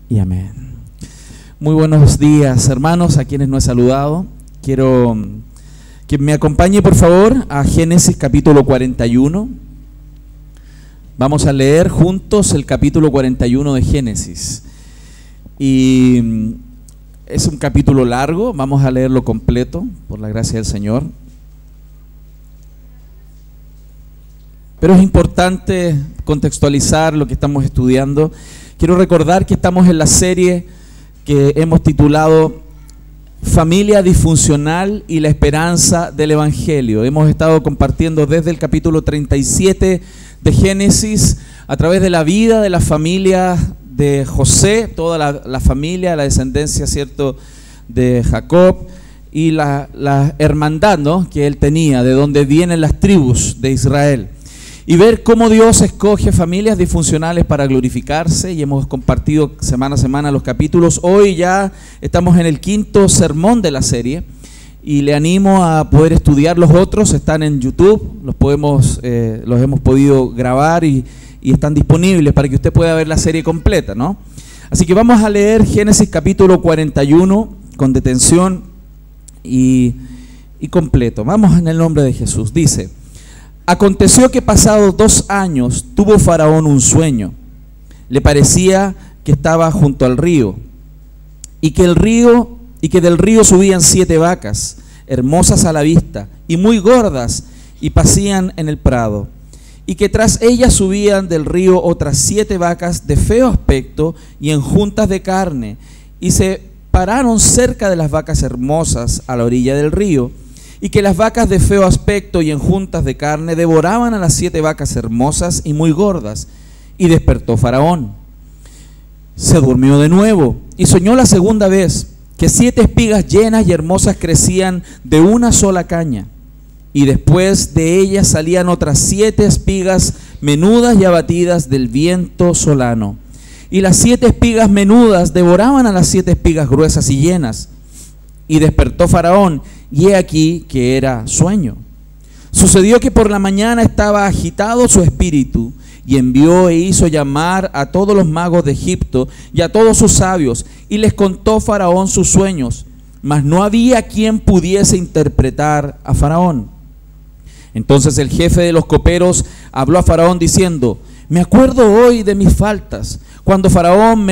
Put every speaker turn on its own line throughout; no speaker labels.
y amén. Muy buenos días, hermanos, a quienes no he saludado. Quiero que me acompañe, por favor, a Génesis capítulo 41. Vamos a leer juntos el capítulo 41 de Génesis. Y es un capítulo largo, vamos a leerlo completo, por la gracia del Señor. Pero es importante contextualizar lo que estamos estudiando. Quiero recordar que estamos en la serie que hemos titulado Familia disfuncional y la esperanza del Evangelio. Hemos estado compartiendo desde el capítulo 37 de Génesis a través de la vida de la familia de José, toda la familia, la descendencia, ¿cierto?, de Jacob y la hermandad, ¿no?, que él tenía, de donde vienen las tribus de Israel. Y ver cómo Dios escoge familias disfuncionales para glorificarse, y hemos compartido semana a semana los capítulos. Hoy ya estamos en el quinto sermón de la serie y le animo a poder estudiar los otros. Están en YouTube, los hemos podido grabar y están disponibles para que usted pueda ver la serie completa, ¿no? Así que vamos a leer Génesis capítulo 41 con detención y completo. Vamos en el nombre de Jesús. Dice: aconteció que pasados 2 años tuvo Faraón un sueño. Le parecía que estaba junto al río, y que del río subían 7 vacas, hermosas a la vista y muy gordas, y pacían en el prado, y que tras ellas subían del río otras 7 vacas de feo aspecto y enjuntas de carne, y se pararon cerca de las vacas hermosas a la orilla del río, y que las vacas de feo aspecto y enjuntas de carne devoraban a las 7 vacas hermosas y muy gordas. Y despertó Faraón. Se durmió de nuevo y soñó la segunda vez que 7 espigas llenas y hermosas crecían de una sola caña, y después de ellas salían otras 7 espigas menudas y abatidas del viento solano. Y las 7 espigas menudas devoraban a las 7 espigas gruesas y llenas. Y despertó Faraón, y he aquí que era sueño. Sucedió que por la mañana estaba agitado su espíritu, y envió e hizo llamar a todos los magos de Egipto y a todos sus sabios, y les contó Faraón sus sueños, mas no había quien pudiese interpretar a Faraón. Entonces el jefe de los coperos habló a Faraón diciendo: me acuerdo hoy de mis faltas, cuando Faraón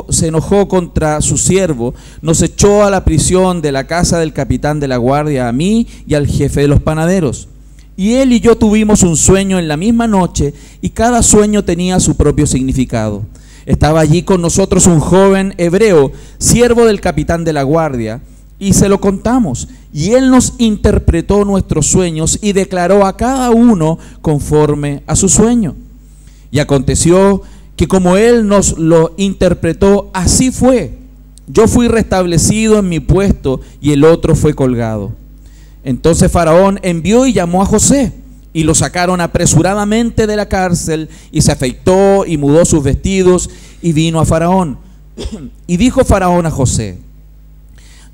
se enojó contra su siervo, nos echó a la prisión de la casa del capitán de la guardia, a mí y al jefe de los panaderos. Y él y yo tuvimos un sueño en la misma noche, y cada sueño tenía su propio significado. Estaba allí con nosotros un joven hebreo, siervo del capitán de la guardia, y se lo contamos, y él nos interpretó nuestros sueños y declaró a cada uno conforme a su sueño. Y aconteció que como él nos lo interpretó, así fue. Yo fui restablecido en mi puesto y el otro fue colgado. Entonces Faraón envió y llamó a José, y lo sacaron apresuradamente de la cárcel, y se afeitó y mudó sus vestidos y vino a Faraón. Y dijo Faraón a José: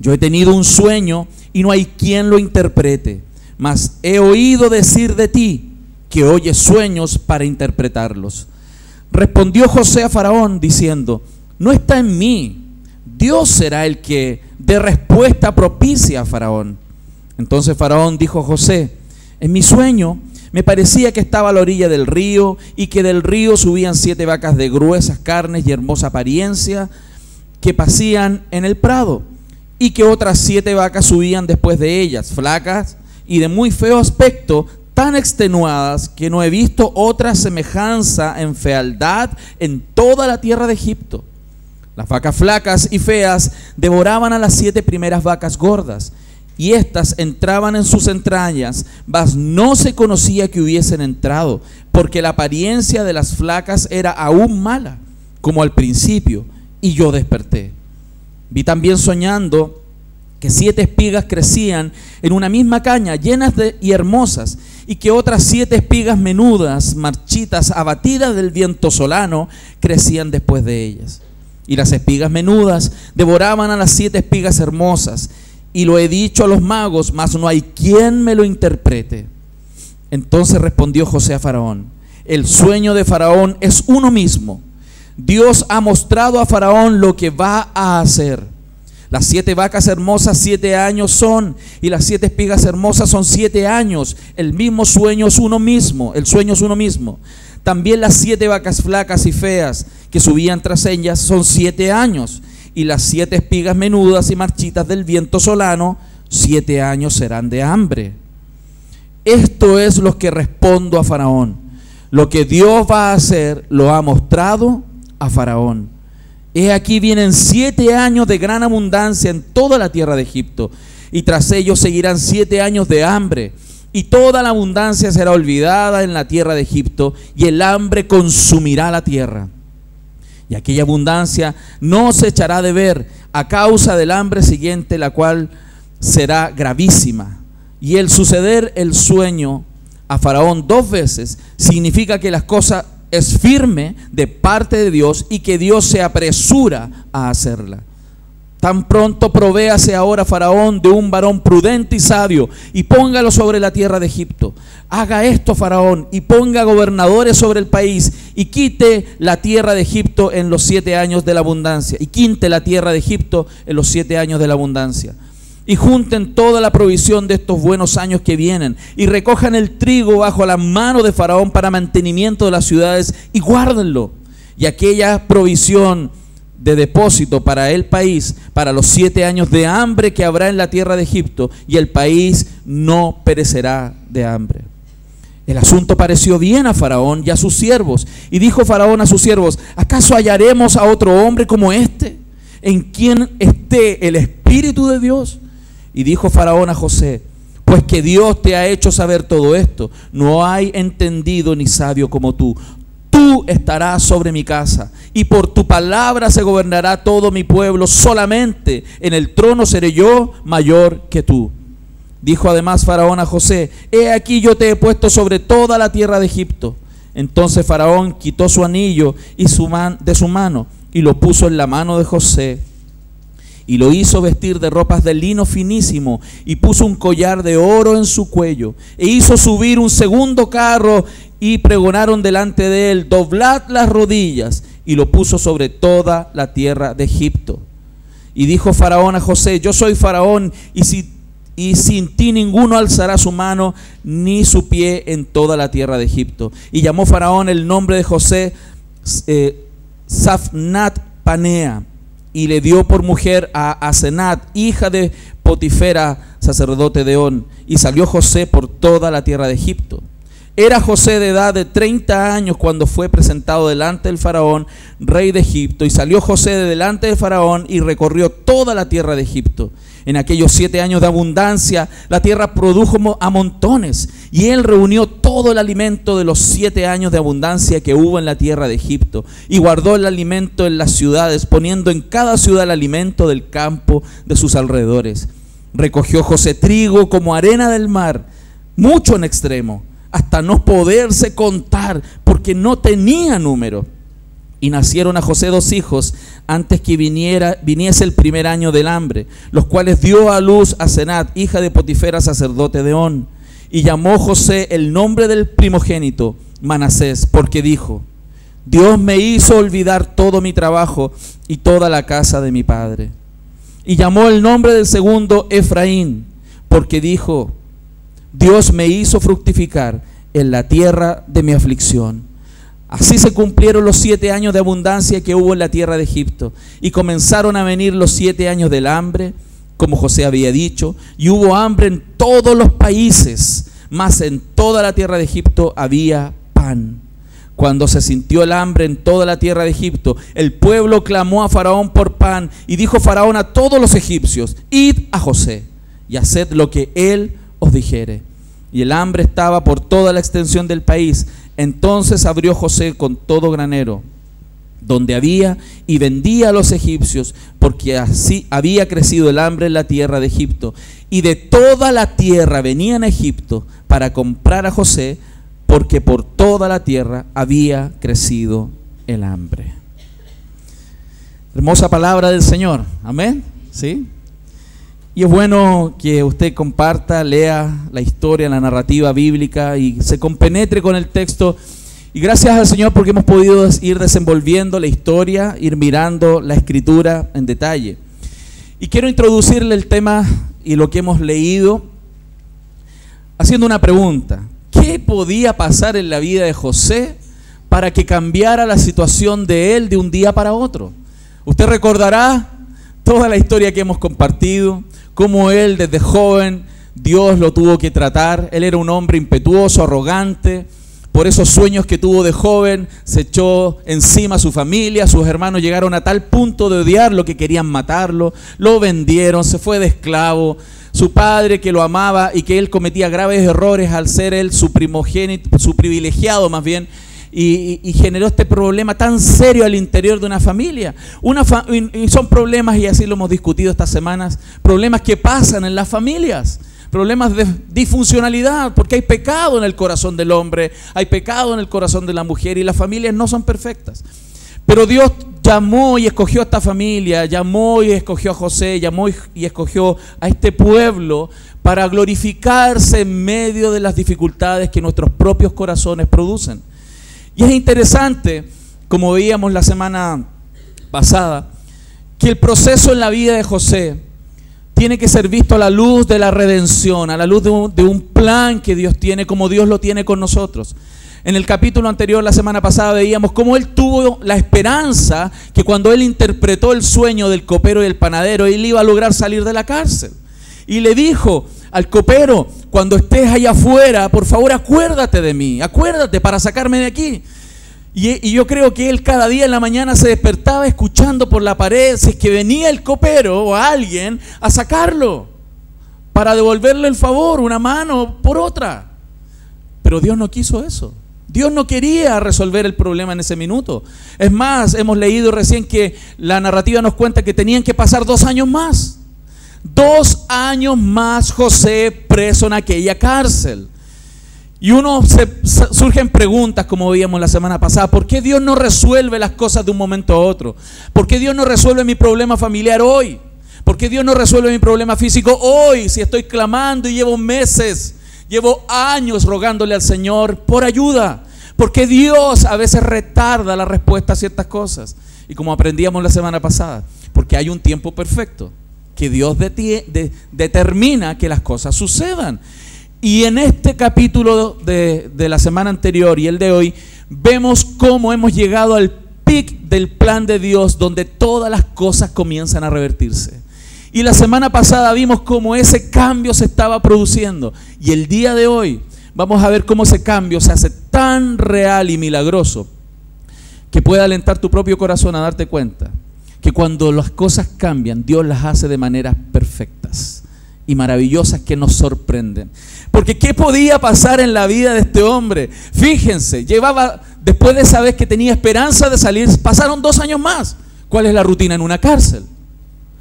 yo he tenido un sueño y no hay quien lo interprete, mas he oído decir de ti que oyes sueños para interpretarlos. Respondió José a Faraón diciendo: no está en mí, Dios será el que dé respuesta propicia a Faraón. Entonces Faraón dijo a José: en mi sueño me parecía que estaba a la orilla del río, y que del río subían 7 vacas de gruesas carnes y hermosa apariencia, que pacían en el prado, y que otras 7 vacas subían después de ellas, flacas y de muy feo aspecto, tan extenuadas que no he visto otra semejanza en fealdad en toda la tierra de Egipto. Las vacas flacas y feas devoraban a las 7 primeras vacas gordas, y éstas entraban en sus entrañas, mas no se conocía que hubiesen entrado, porque la apariencia de las flacas era aún mala, como al principio, y yo desperté. Vi también soñando que 7 espigas crecían en una misma caña, llenas y hermosas, y que otras 7 espigas menudas, marchitas, abatidas del viento solano, crecían después de ellas. Y las espigas menudas devoraban a las 7 espigas hermosas. Y lo he dicho a los magos, mas no hay quien me lo interprete. Entonces respondió José a Faraón: el sueño de Faraón es uno mismo. Dios ha mostrado a Faraón lo que va a hacer. Las 7 vacas hermosas 7 años son, y las 7 espigas hermosas son 7 años. El mismo sueño es uno mismo, el sueño es uno mismo. También las 7 vacas flacas y feas que subían tras ellas son 7 años. Y las 7 espigas menudas y marchitas del viento solano, 7 años serán de hambre. Esto es lo que respondo a Faraón. Lo que Dios va a hacer lo ha mostrado a Faraón. He aquí vienen 7 años de gran abundancia en toda la tierra de Egipto, y tras ellos seguirán 7 años de hambre, y toda la abundancia será olvidada en la tierra de Egipto, y el hambre consumirá la tierra. Y aquella abundancia no se echará de ver a causa del hambre siguiente, la cual será gravísima. Y el suceder el sueño a Faraón 2 veces significa que las cosas es firme de parte de Dios y que Dios se apresura a hacerla. Tan pronto provéase ahora Faraón de un varón prudente y sabio, y póngalo sobre la tierra de Egipto. Haga esto Faraón, y ponga gobernadores sobre el país, y quite la tierra de Egipto en los 7 años de la abundancia, y quinte la tierra de Egipto en los 7 años de la abundancia. Y junten toda la provisión de estos buenos años que vienen, y recojan el trigo bajo la mano de Faraón para mantenimiento de las ciudades, y guárdenlo. Y aquella provisión de depósito para el país, para los 7 años de hambre que habrá en la tierra de Egipto, y el país no perecerá de hambre. El asunto pareció bien a Faraón y a sus siervos, y dijo Faraón a sus siervos: ¿acaso hallaremos a otro hombre como este, en quien esté el Espíritu de Dios? Y dijo Faraón a José: pues que Dios te ha hecho saber todo esto, no hay entendido ni sabio como tú. Tú estarás sobre mi casa, y por tu palabra se gobernará todo mi pueblo. Solamente en el trono seré yo mayor que tú. Dijo además Faraón a José: he aquí yo te he puesto sobre toda la tierra de Egipto. Entonces Faraón quitó su anillo de su mano y lo puso en la mano de José, y lo hizo vestir de ropas de lino finísimo, y puso un collar de oro en su cuello, e hizo subir un segundo carro, y pregonaron delante de él: doblad las rodillas, y lo puso sobre toda la tierra de Egipto. Y dijo Faraón a José: yo soy Faraón, y sin ti ninguno alzará su mano ni su pie en toda la tierra de Egipto. Y llamó Faraón el nombre de José Zaphnath Panea, y le dio por mujer a Asenat, hija de Potifera, sacerdote de On. Y salió José por toda la tierra de Egipto. Era José de edad de 30 años cuando fue presentado delante del Faraón, rey de Egipto. Y salió José de delante del Faraón y recorrió toda la tierra de Egipto. En aquellos 7 años de abundancia, la tierra produjo a montones, y él reunió todo el alimento de los 7 años de abundancia que hubo en la tierra de Egipto, y guardó el alimento en las ciudades, poniendo en cada ciudad el alimento del campo de sus alrededores. Recogió José trigo como arena del mar, mucho en extremo, hasta no poderse contar, porque no tenía número. Y nacieron a José 2 hijos antes que viniese el primer año del hambre, los cuales dio a luz a Asenat, hija de Potifera, sacerdote de On. Y llamó José el nombre del primogénito Manasés, porque dijo: Dios me hizo olvidar todo mi trabajo y toda la casa de mi padre. Y llamó el nombre del segundo Efraín, porque dijo: Dios me hizo fructificar en la tierra de mi aflicción. Así se cumplieron los 7 años de abundancia que hubo en la tierra de Egipto, y comenzaron a venir los 7 años del hambre, como José había dicho, y hubo hambre en todos los países, mas en toda la tierra de Egipto había pan. Cuando se sintió el hambre en toda la tierra de Egipto, el pueblo clamó a Faraón por pan, y dijo Faraón a todos los egipcios: id a José y haced lo que él os dijere. Y el hambre estaba por toda la extensión del país. Entonces abrió José con todo granero donde había, y vendía a los egipcios, porque así había crecido el hambre en la tierra de Egipto. Y de toda la tierra venían a Egipto para comprar a José, porque por toda la tierra había crecido el hambre. Hermosa palabra del Señor, amén, ¿sí? Y es bueno que usted comparta, lea la historia, la narrativa bíblica, y se compenetre con el texto, Y gracias al Señor porque hemos podido ir desenvolviendo la historia, ir mirando la Escritura en detalle. Y quiero introducirle el tema y lo que hemos leído haciendo una pregunta. ¿Qué podía pasar en la vida de José para que cambiara la situación de él de un día para otro? Usted recordará toda la historia que hemos compartido, cómo él desde joven Dios lo tuvo que tratar. Él era un hombre impetuoso, arrogante. Por esos sueños que tuvo de joven, se echó encima a su familia. Sus hermanos llegaron a tal punto de odiarlo que querían matarlo. Lo vendieron, se fue de esclavo. Su padre, que lo amaba y que él cometía graves errores al ser él su primogénito, su privilegiado más bien, y generó este problema tan serio al interior de una familia. Y son problemas, y así lo hemos discutido estas semanas, problemas que pasan en las familias. Problemas de disfuncionalidad, porque hay pecado en el corazón del hombre, hay pecado en el corazón de la mujer, y las familias no son perfectas. Pero Dios llamó y escogió a esta familia, llamó y escogió a José, llamó y escogió a este pueblo para glorificarse en medio de las dificultades que nuestros propios corazones producen. Y es interesante, como veíamos la semana pasada, que el proceso en la vida de José tiene que ser visto a la luz de la redención, a la luz de un plan que Dios tiene, como Dios lo tiene con nosotros. En el capítulo anterior, la semana pasada, veíamos cómo él tuvo la esperanza que cuando él interpretó el sueño del copero y el panadero, él iba a lograr salir de la cárcel. Y le dijo al copero: cuando estés allá afuera, por favor acuérdate de mí, acuérdate para sacarme de aquí. Y yo creo que él cada día en la mañana se despertaba escuchando por la pared si es que venía el copero o alguien a sacarlo, para devolverle el favor, una mano por otra. Pero Dios no quiso eso. Dios no quería resolver el problema en ese minuto. Es más, hemos leído recién que la narrativa nos cuenta que tenían que pasar 2 años más. 2 años más José preso en aquella cárcel. Y surgen preguntas, como veíamos la semana pasada. ¿Por qué Dios no resuelve las cosas de un momento a otro? ¿Por qué Dios no resuelve mi problema familiar hoy? ¿Por qué Dios no resuelve mi problema físico hoy? Si estoy clamando y llevo meses, llevo años rogándole al Señor por ayuda. ¿Por qué Dios a veces retarda la respuesta a ciertas cosas? Y como aprendíamos la semana pasada, porque hay un tiempo perfecto que Dios determina que las cosas sucedan. Y en este capítulo de la semana anterior y el de hoy, vemos cómo hemos llegado al pic del plan de Dios, donde todas las cosas comienzan a revertirse. Y la semana pasada vimos cómo ese cambio se estaba produciendo. Y el día de hoy vamos a ver cómo ese cambio se hace tan real y milagroso que puede alentar tu propio corazón a darte cuenta que cuando las cosas cambian, Dios las hace de maneras perfectas y maravillosas que nos sorprenden. Porque ¿qué podía pasar en la vida de este hombre? Fíjense, después de esa vez que tenía esperanza de salir, pasaron 2 años más. ¿Cuál es la rutina en una cárcel?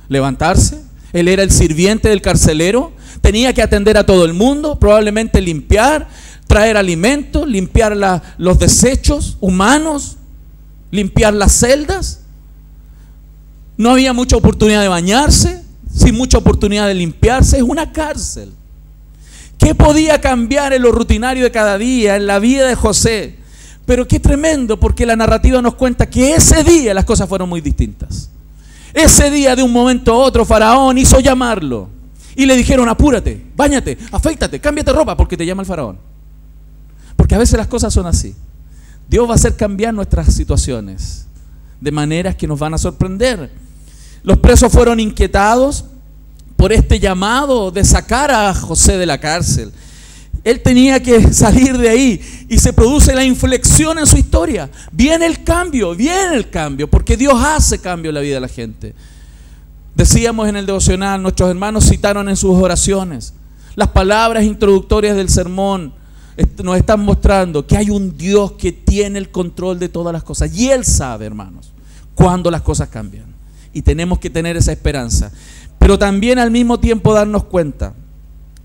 Levantarse. Él era el sirviente del carcelero, tenía que atender a todo el mundo, probablemente limpiar, traer alimentos, limpiar los desechos humanos, limpiar las celdas. No había mucha oportunidad de bañarse, sin mucha oportunidad de limpiarse. Es una cárcel. ¿Qué podía cambiar en lo rutinario de cada día, en la vida de José? Pero qué tremendo, porque la narrativa nos cuenta que ese día las cosas fueron muy distintas. Ese día, de un momento a otro, Faraón hizo llamarlo y le dijeron: apúrate, báñate, afeítate, cámbiate ropa, porque te llama el Faraón. Porque a veces las cosas son así. Dios va a hacer cambiar nuestras situaciones de maneras que nos van a sorprender. Los presos fueron inquietados por este llamado de sacar a José de la cárcel. Él tenía que salir de ahí y se produce la inflexión en su historia. Viene el cambio, porque Dios hace cambio en la vida de la gente. Decíamos en el devocional, nuestros hermanos citaron en sus oraciones, las palabras introductorias del sermón nos están mostrando que hay un Dios que tiene el control de todas las cosas. Y Él sabe, hermanos, cuándo las cosas cambian. Y tenemos que tener esa esperanza. Pero también al mismo tiempo darnos cuenta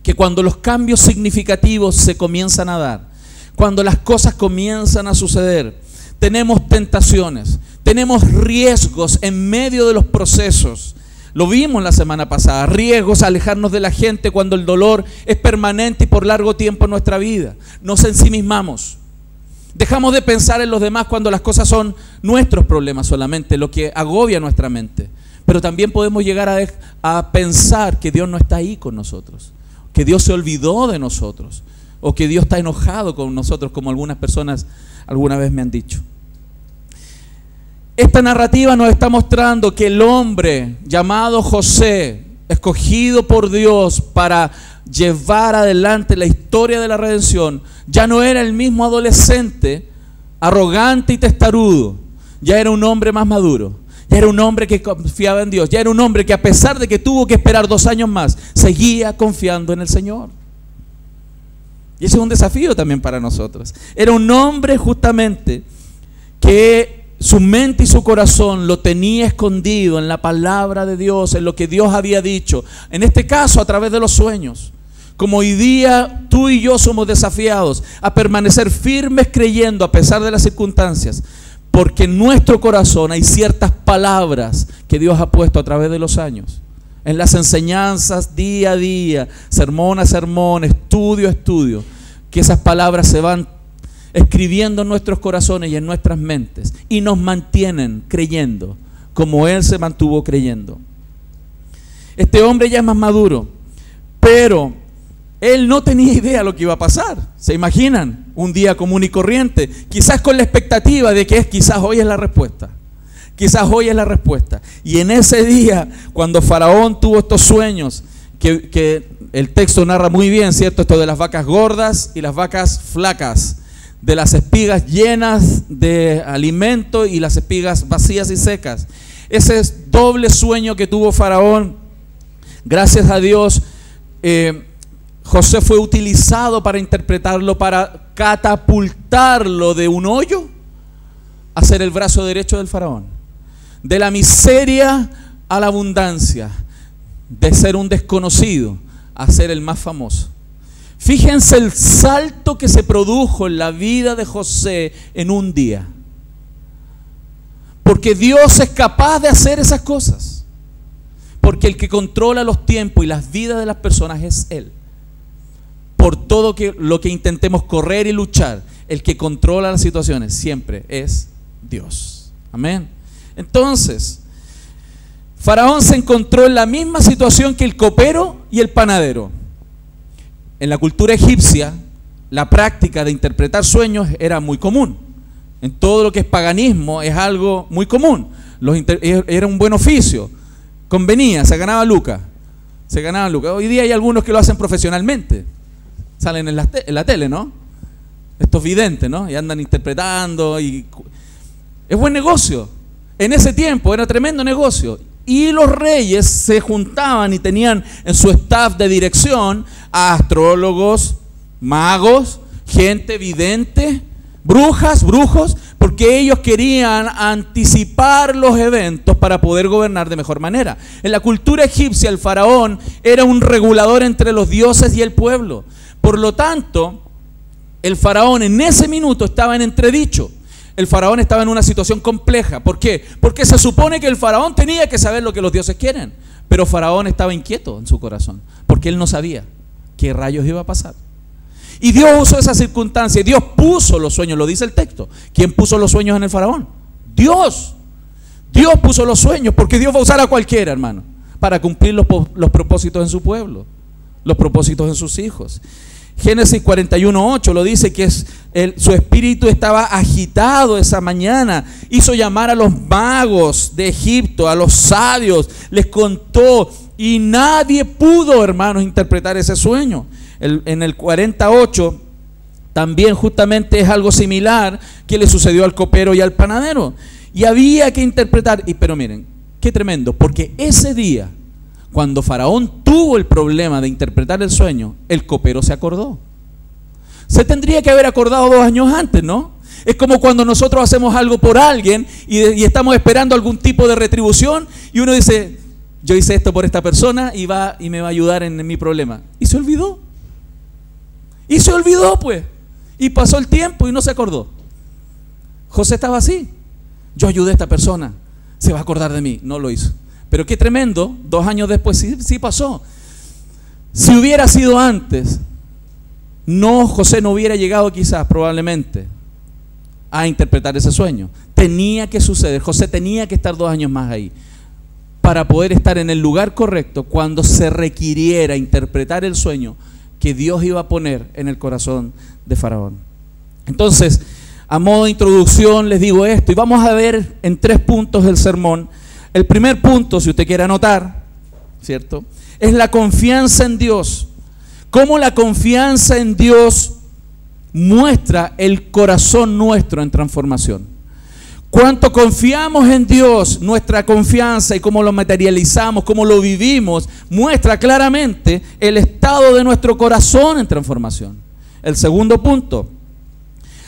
que cuando los cambios significativos se comienzan a dar, cuando las cosas comienzan a suceder, tenemos tentaciones, tenemos riesgos en medio de los procesos. Lo vimos la semana pasada, riesgos a alejarnos de la gente cuando el dolor es permanente y por largo tiempo en nuestra vida. Nos ensimismamos, Dejamos de pensar en los demás cuando las cosas son nuestros problemas solamente, lo que agobia nuestra mente. Pero también podemos llegar a pensar que Dios no está ahí con nosotros, que Dios se olvidó de nosotros, o que Dios está enojado con nosotros, como algunas personas alguna vez me han dicho. Esta narrativa nos está mostrando que el hombre llamado José, escogido por Dios para llevar adelante la historia de la redención, ya no era el mismo adolescente, arrogante y testarudo. Ya era un hombre más maduro, ya era un hombre que confiaba en Dios, ya era un hombre que, a pesar de que tuvo que esperar 2 años más, seguía confiando en el Señor. Y ese es un desafío también para nosotros. Era un hombre justamente que su mente y su corazón lo tenía escondido en la palabra de Dios, en lo que Dios había dicho, en este caso a través de los sueños. Como hoy día tú y yo somos desafiados a permanecer firmes creyendo a pesar de las circunstancias, porque en nuestro corazón hay ciertas palabras que Dios ha puesto a través de los años, en las enseñanzas día a día, sermón a sermón, estudio a estudio, que esas palabras se van escribiendo en nuestros corazones y en nuestras mentes y nos mantienen creyendo como Él se mantuvo creyendo. Este hombre ya es más maduro, pero él no tenía idea de lo que iba a pasar. ¿Se imaginan? Un día común y corriente, quizás con la expectativa de que quizás hoy es la respuesta. Quizás hoy es la respuesta. Y en ese día, cuando Faraón tuvo estos sueños, que el texto narra muy bien, ¿cierto? Esto de las vacas gordas y las vacas flacas, de las espigas llenas de alimento y las espigas vacías y secas. Ese es doble sueño que tuvo Faraón. Gracias a Dios, José fue utilizado para interpretarlo, para catapultarlo de un hoyo a ser el brazo derecho del faraón, de la miseria a la abundancia, de ser un desconocido a ser el más famoso. Fíjense el salto que se produjo en la vida de José en un día, porque Dios es capaz de hacer esas cosas, porque el que controla los tiempos y las vidas de las personas es Él. Por todo lo que intentemos correr y luchar, el que controla las situaciones siempre es Dios. Amén. Entonces, Faraón se encontró en la misma situación que el copero y el panadero. En la cultura egipcia, la práctica de interpretar sueños era muy común. En todo lo que es paganismo es algo muy común. Era un buen oficio. Convenía, se ganaba lucas. Hoy día hay algunos que lo hacen profesionalmente. Salen en la tele, ¿no? Estos videntes, ¿no? Y andan interpretando. Es buen negocio. En ese tiempo era tremendo negocio. Y los reyes se juntaban y tenían en su staff de dirección a astrólogos, magos, gente vidente, brujas, brujos, porque ellos querían anticipar los eventos para poder gobernar de mejor manera. En la cultura egipcia, el faraón era un regulador entre los dioses y el pueblo. Por lo tanto, el faraón en ese minuto estaba en entredicho. El faraón estaba en una situación compleja. ¿Por qué? Porque se supone que el faraón tenía que saber lo que los dioses quieren. Pero faraón estaba inquieto en su corazón, porque él no sabía qué rayos iba a pasar. Y Dios usó esa circunstancia. Dios puso los sueños, lo dice el texto. ¿Quién puso los sueños en el faraón? Dios. Dios puso los sueños, porque Dios va a usar a cualquiera, hermano, para cumplir los propósitos en su pueblo, los propósitos en sus hijos. Génesis 41:8 lo dice que su espíritu estaba agitado esa mañana. Hizo llamar a los magos de Egipto, a los sabios, les contó y nadie pudo, hermanos, interpretar ese sueño. En el 48 también justamente es algo similar que le sucedió al copero y al panadero. Y había que interpretar, pero miren, qué tremendo, porque ese día, cuando Faraón tuvo el problema de interpretar el sueño, el copero se acordó. Se tendría que haber acordado 2 años antes, ¿no? Es como cuando nosotros hacemos algo por alguien y estamos esperando algún tipo de retribución y uno dice, yo hice esto por esta persona y me va a ayudar en mi problema. Y se olvidó. Y se olvidó, pues. Y pasó el tiempo y no se acordó. José estaba así. Yo ayudé a esta persona, se va a acordar de mí. No lo hizo. Pero qué tremendo, 2 años después sí pasó. Si hubiera sido antes, José no hubiera llegado quizás, probablemente, a interpretar ese sueño. Tenía que suceder. José tenía que estar 2 años más ahí para poder estar en el lugar correcto cuando se requiriera interpretar el sueño que Dios iba a poner en el corazón de Faraón. Entonces, a modo de introducción les digo esto, y vamos a ver en 3 puntos del sermón. El primer punto, si usted quiere anotar, ¿cierto?, es la confianza en Dios. Cómo la confianza en Dios muestra el corazón nuestro en transformación. Cuánto confiamos en Dios, nuestra confianza y cómo lo materializamos, cómo lo vivimos, muestra claramente el estado de nuestro corazón en transformación. El segundo punto,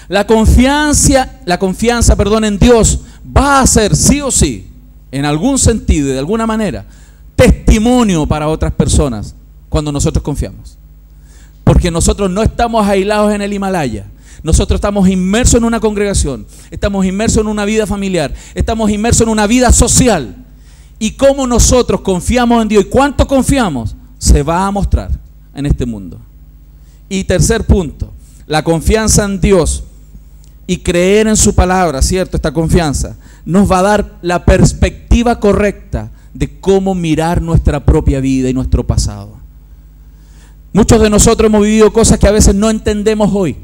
la confianza, en Dios va a ser sí o sí, en algún sentido y de alguna manera, testimonio para otras personas cuando nosotros confiamos. Porque nosotros no estamos aislados en el Himalaya. Nosotros estamos inmersos en una congregación, estamos inmersos en una vida familiar, estamos inmersos en una vida social. Y cómo nosotros confiamos en Dios y cuánto confiamos, se va a mostrar en este mundo. Y tercer punto, la confianza en Dios y creer en su palabra, ¿cierto? Esta confianza nos va a dar la perspectiva correcta de cómo mirar nuestra propia vida y nuestro pasado. Muchos de nosotros hemos vivido cosas que a veces no entendemos hoy.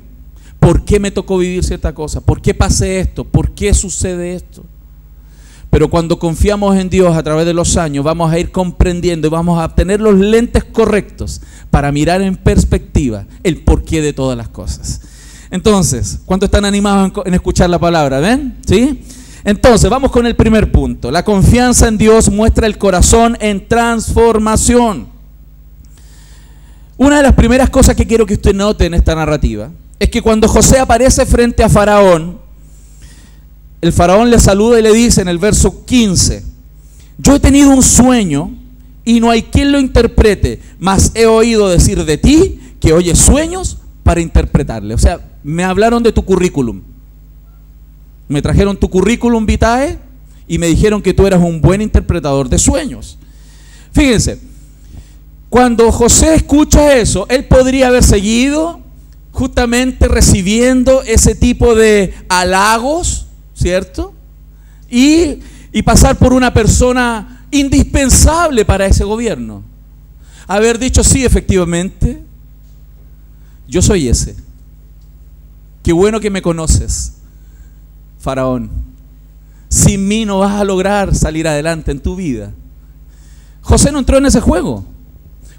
¿Por qué me tocó vivir cierta cosa? ¿Por qué pasé esto? ¿Por qué sucede esto? Pero cuando confiamos en Dios a través de los años, vamos a ir comprendiendo y vamos a tener los lentes correctos para mirar en perspectiva el porqué de todas las cosas. Entonces, ¿cuántos están animados en escuchar la palabra? ¿Ven? ¿Sí? Entonces, vamos con el primer punto. La confianza en Dios muestra el corazón en transformación. Una de las primeras cosas que quiero que usted note en esta narrativa es que cuando José aparece frente a Faraón, el Faraón le saluda y le dice en el verso 15: yo he tenido un sueño y no hay quien lo interprete, mas he oído decir de ti que oyes sueños para interpretarle. O sea, me hablaron de tu currículum. Me trajeron tu currículum vitae y me dijeron que tú eras un buen interpretador de sueños. Fíjense, cuando José escucha eso, él podría haber seguido justamente recibiendo ese tipo de halagos, ¿cierto? Y pasar por una persona indispensable para ese gobierno. Haber dicho, sí, efectivamente, yo soy ese. Qué bueno que me conoces, Faraón. Sin mí no vas a lograr salir adelante en tu vida. José no entró en ese juego.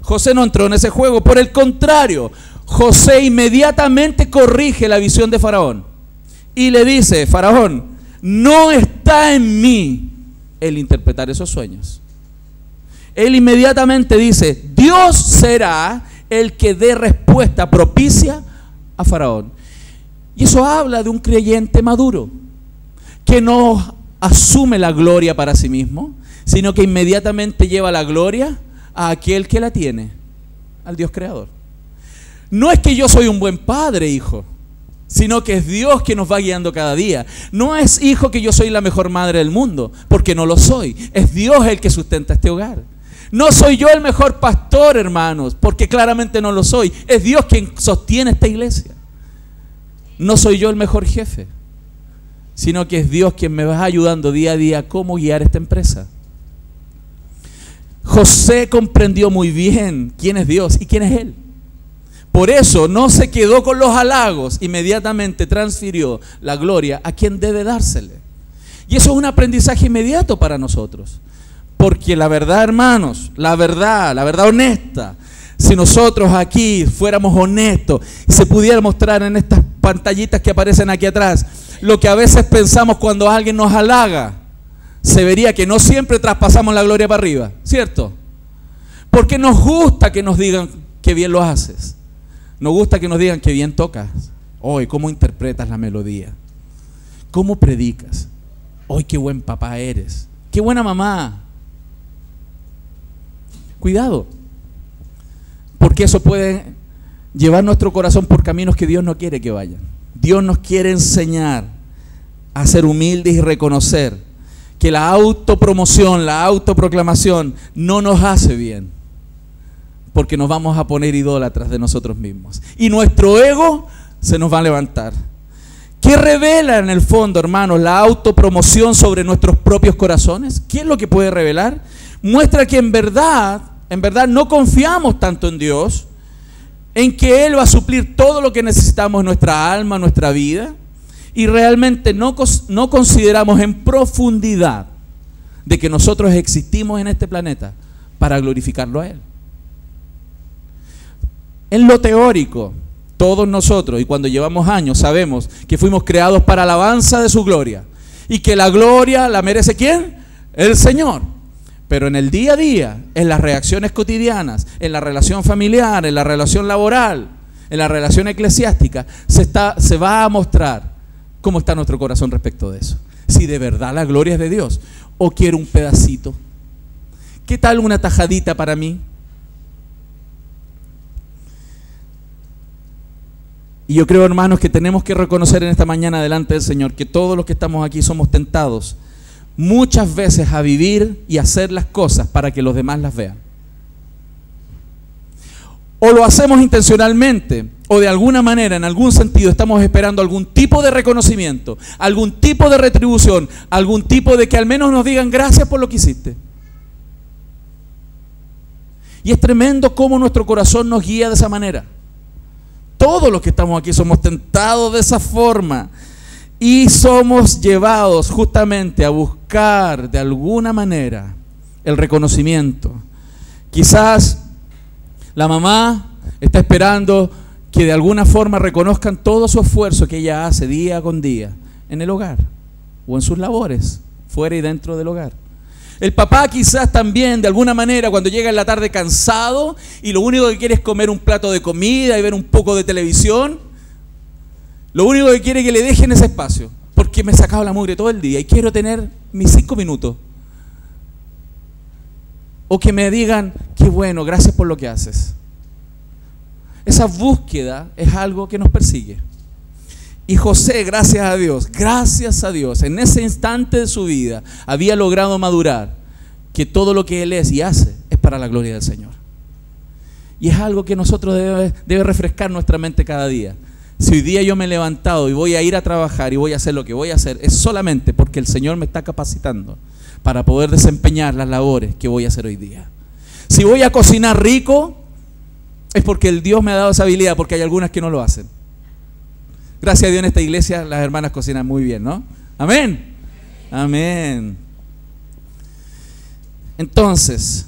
José no entró en ese juego. Por el contrario, José inmediatamente corrige la visión de Faraón y le dice: Faraón, no está en mí el interpretar esos sueños. Él inmediatamente dice: Dios será el que dé respuesta propicia a Faraón. Y eso habla de un creyente maduro, que no asume la gloria para sí mismo, sino que inmediatamente lleva la gloria a aquel que la tiene, al Dios creador. No es que yo soy un buen padre, hijo, sino que es Dios que nos va guiando cada día. No es, hijo, que yo soy la mejor madre del mundo, porque no lo soy. Es Dios el que sustenta este hogar. No soy yo el mejor pastor, hermanos, porque claramente no lo soy. Es Dios quien sostiene esta iglesia. No soy yo el mejor jefe, sino que es Dios quien me va ayudando día a día cómo guiar esta empresa. José comprendió muy bien quién es Dios y quién es Él. Por eso no se quedó con los halagos, inmediatamente transfirió la gloria a quien debe dársele. Y eso es un aprendizaje inmediato para nosotros. Porque la verdad, hermanos, la verdad honesta, si nosotros aquí fuéramos honestos y se pudiera mostrar en estas pantallitas que aparecen aquí atrás, lo que a veces pensamos cuando alguien nos halaga, se vería que no siempre traspasamos la gloria para arriba, ¿cierto? Porque nos gusta que nos digan que bien lo haces. Nos gusta que nos digan que bien tocas. Hoy, ¿cómo interpretas la melodía? ¿Cómo predicas? Hoy, qué buen papá eres. Qué buena mamá. Cuidado, porque eso puede llevar nuestro corazón por caminos que Dios no quiere que vayan. Dios nos quiere enseñar a ser humildes y reconocer que la autopromoción, la autoproclamación no nos hace bien, porque nos vamos a poner idólatras de nosotros mismos y nuestro ego se nos va a levantar. ¿Qué revela en el fondo, hermanos, la autopromoción sobre nuestros propios corazones? ¿Qué es lo que puede revelar? Muestra que en verdad no confiamos tanto en Dios, en que Él va a suplir todo lo que necesitamos en nuestra alma, en nuestra vida, y realmente no consideramos en profundidad de que nosotros existimos en este planeta para glorificarlo a Él. En lo teórico, todos nosotros, y cuando llevamos años, sabemos que fuimos creados para alabanza de su gloria, y que la gloria la merece ¿quién? El Señor. Pero en el día a día, en las reacciones cotidianas, en la relación familiar, en la relación laboral, en la relación eclesiástica, se va a mostrar cómo está nuestro corazón respecto de eso. Si de verdad la gloria es de Dios, o quiero un pedacito. ¿Qué tal una tajadita para mí? Y yo creo, hermanos, que tenemos que reconocer en esta mañana delante del Señor que todos los que estamos aquí somos tentados muchas veces a vivir y hacer las cosas para que los demás las vean. O lo hacemos intencionalmente, o de alguna manera, en algún sentido, estamos esperando algún tipo de reconocimiento, algún tipo de retribución, algún tipo de que al menos nos digan gracias por lo que hiciste. Y es tremendo cómo nuestro corazón nos guía de esa manera. Todos los que estamos aquí somos tentados de esa forma y somos llevados justamente a buscar de alguna manera el reconocimiento. Quizás la mamá está esperando que de alguna forma reconozcan todo su esfuerzo que ella hace día con día en el hogar o en sus labores, fuera y dentro del hogar. El papá quizás también, de alguna manera, cuando llega en la tarde cansado y lo único que quiere es comer un plato de comida y ver un poco de televisión, lo único que quiere es que le dejen ese espacio, porque me he sacado la mugre todo el día y quiero tener mis 5 minutos. O que me digan, qué bueno, gracias por lo que haces. Esa búsqueda es algo que nos persigue. Y José, gracias a Dios, en ese instante de su vida, había logrado madurar que todo lo que él es y hace es para la gloria del Señor. Y es algo que nosotros debe refrescar nuestra mente cada día. Si hoy día yo me he levantado y voy a ir a trabajar y voy a hacer lo que voy a hacer, es solamente porque el Señor me está capacitando para poder desempeñar las labores que voy a hacer hoy día. Si voy a cocinar rico, es porque el Dios me ha dado esa habilidad, porque hay algunas que no lo hacen. Gracias a Dios en esta iglesia las hermanas cocinan muy bien, ¿no? Amén. Amén. Entonces,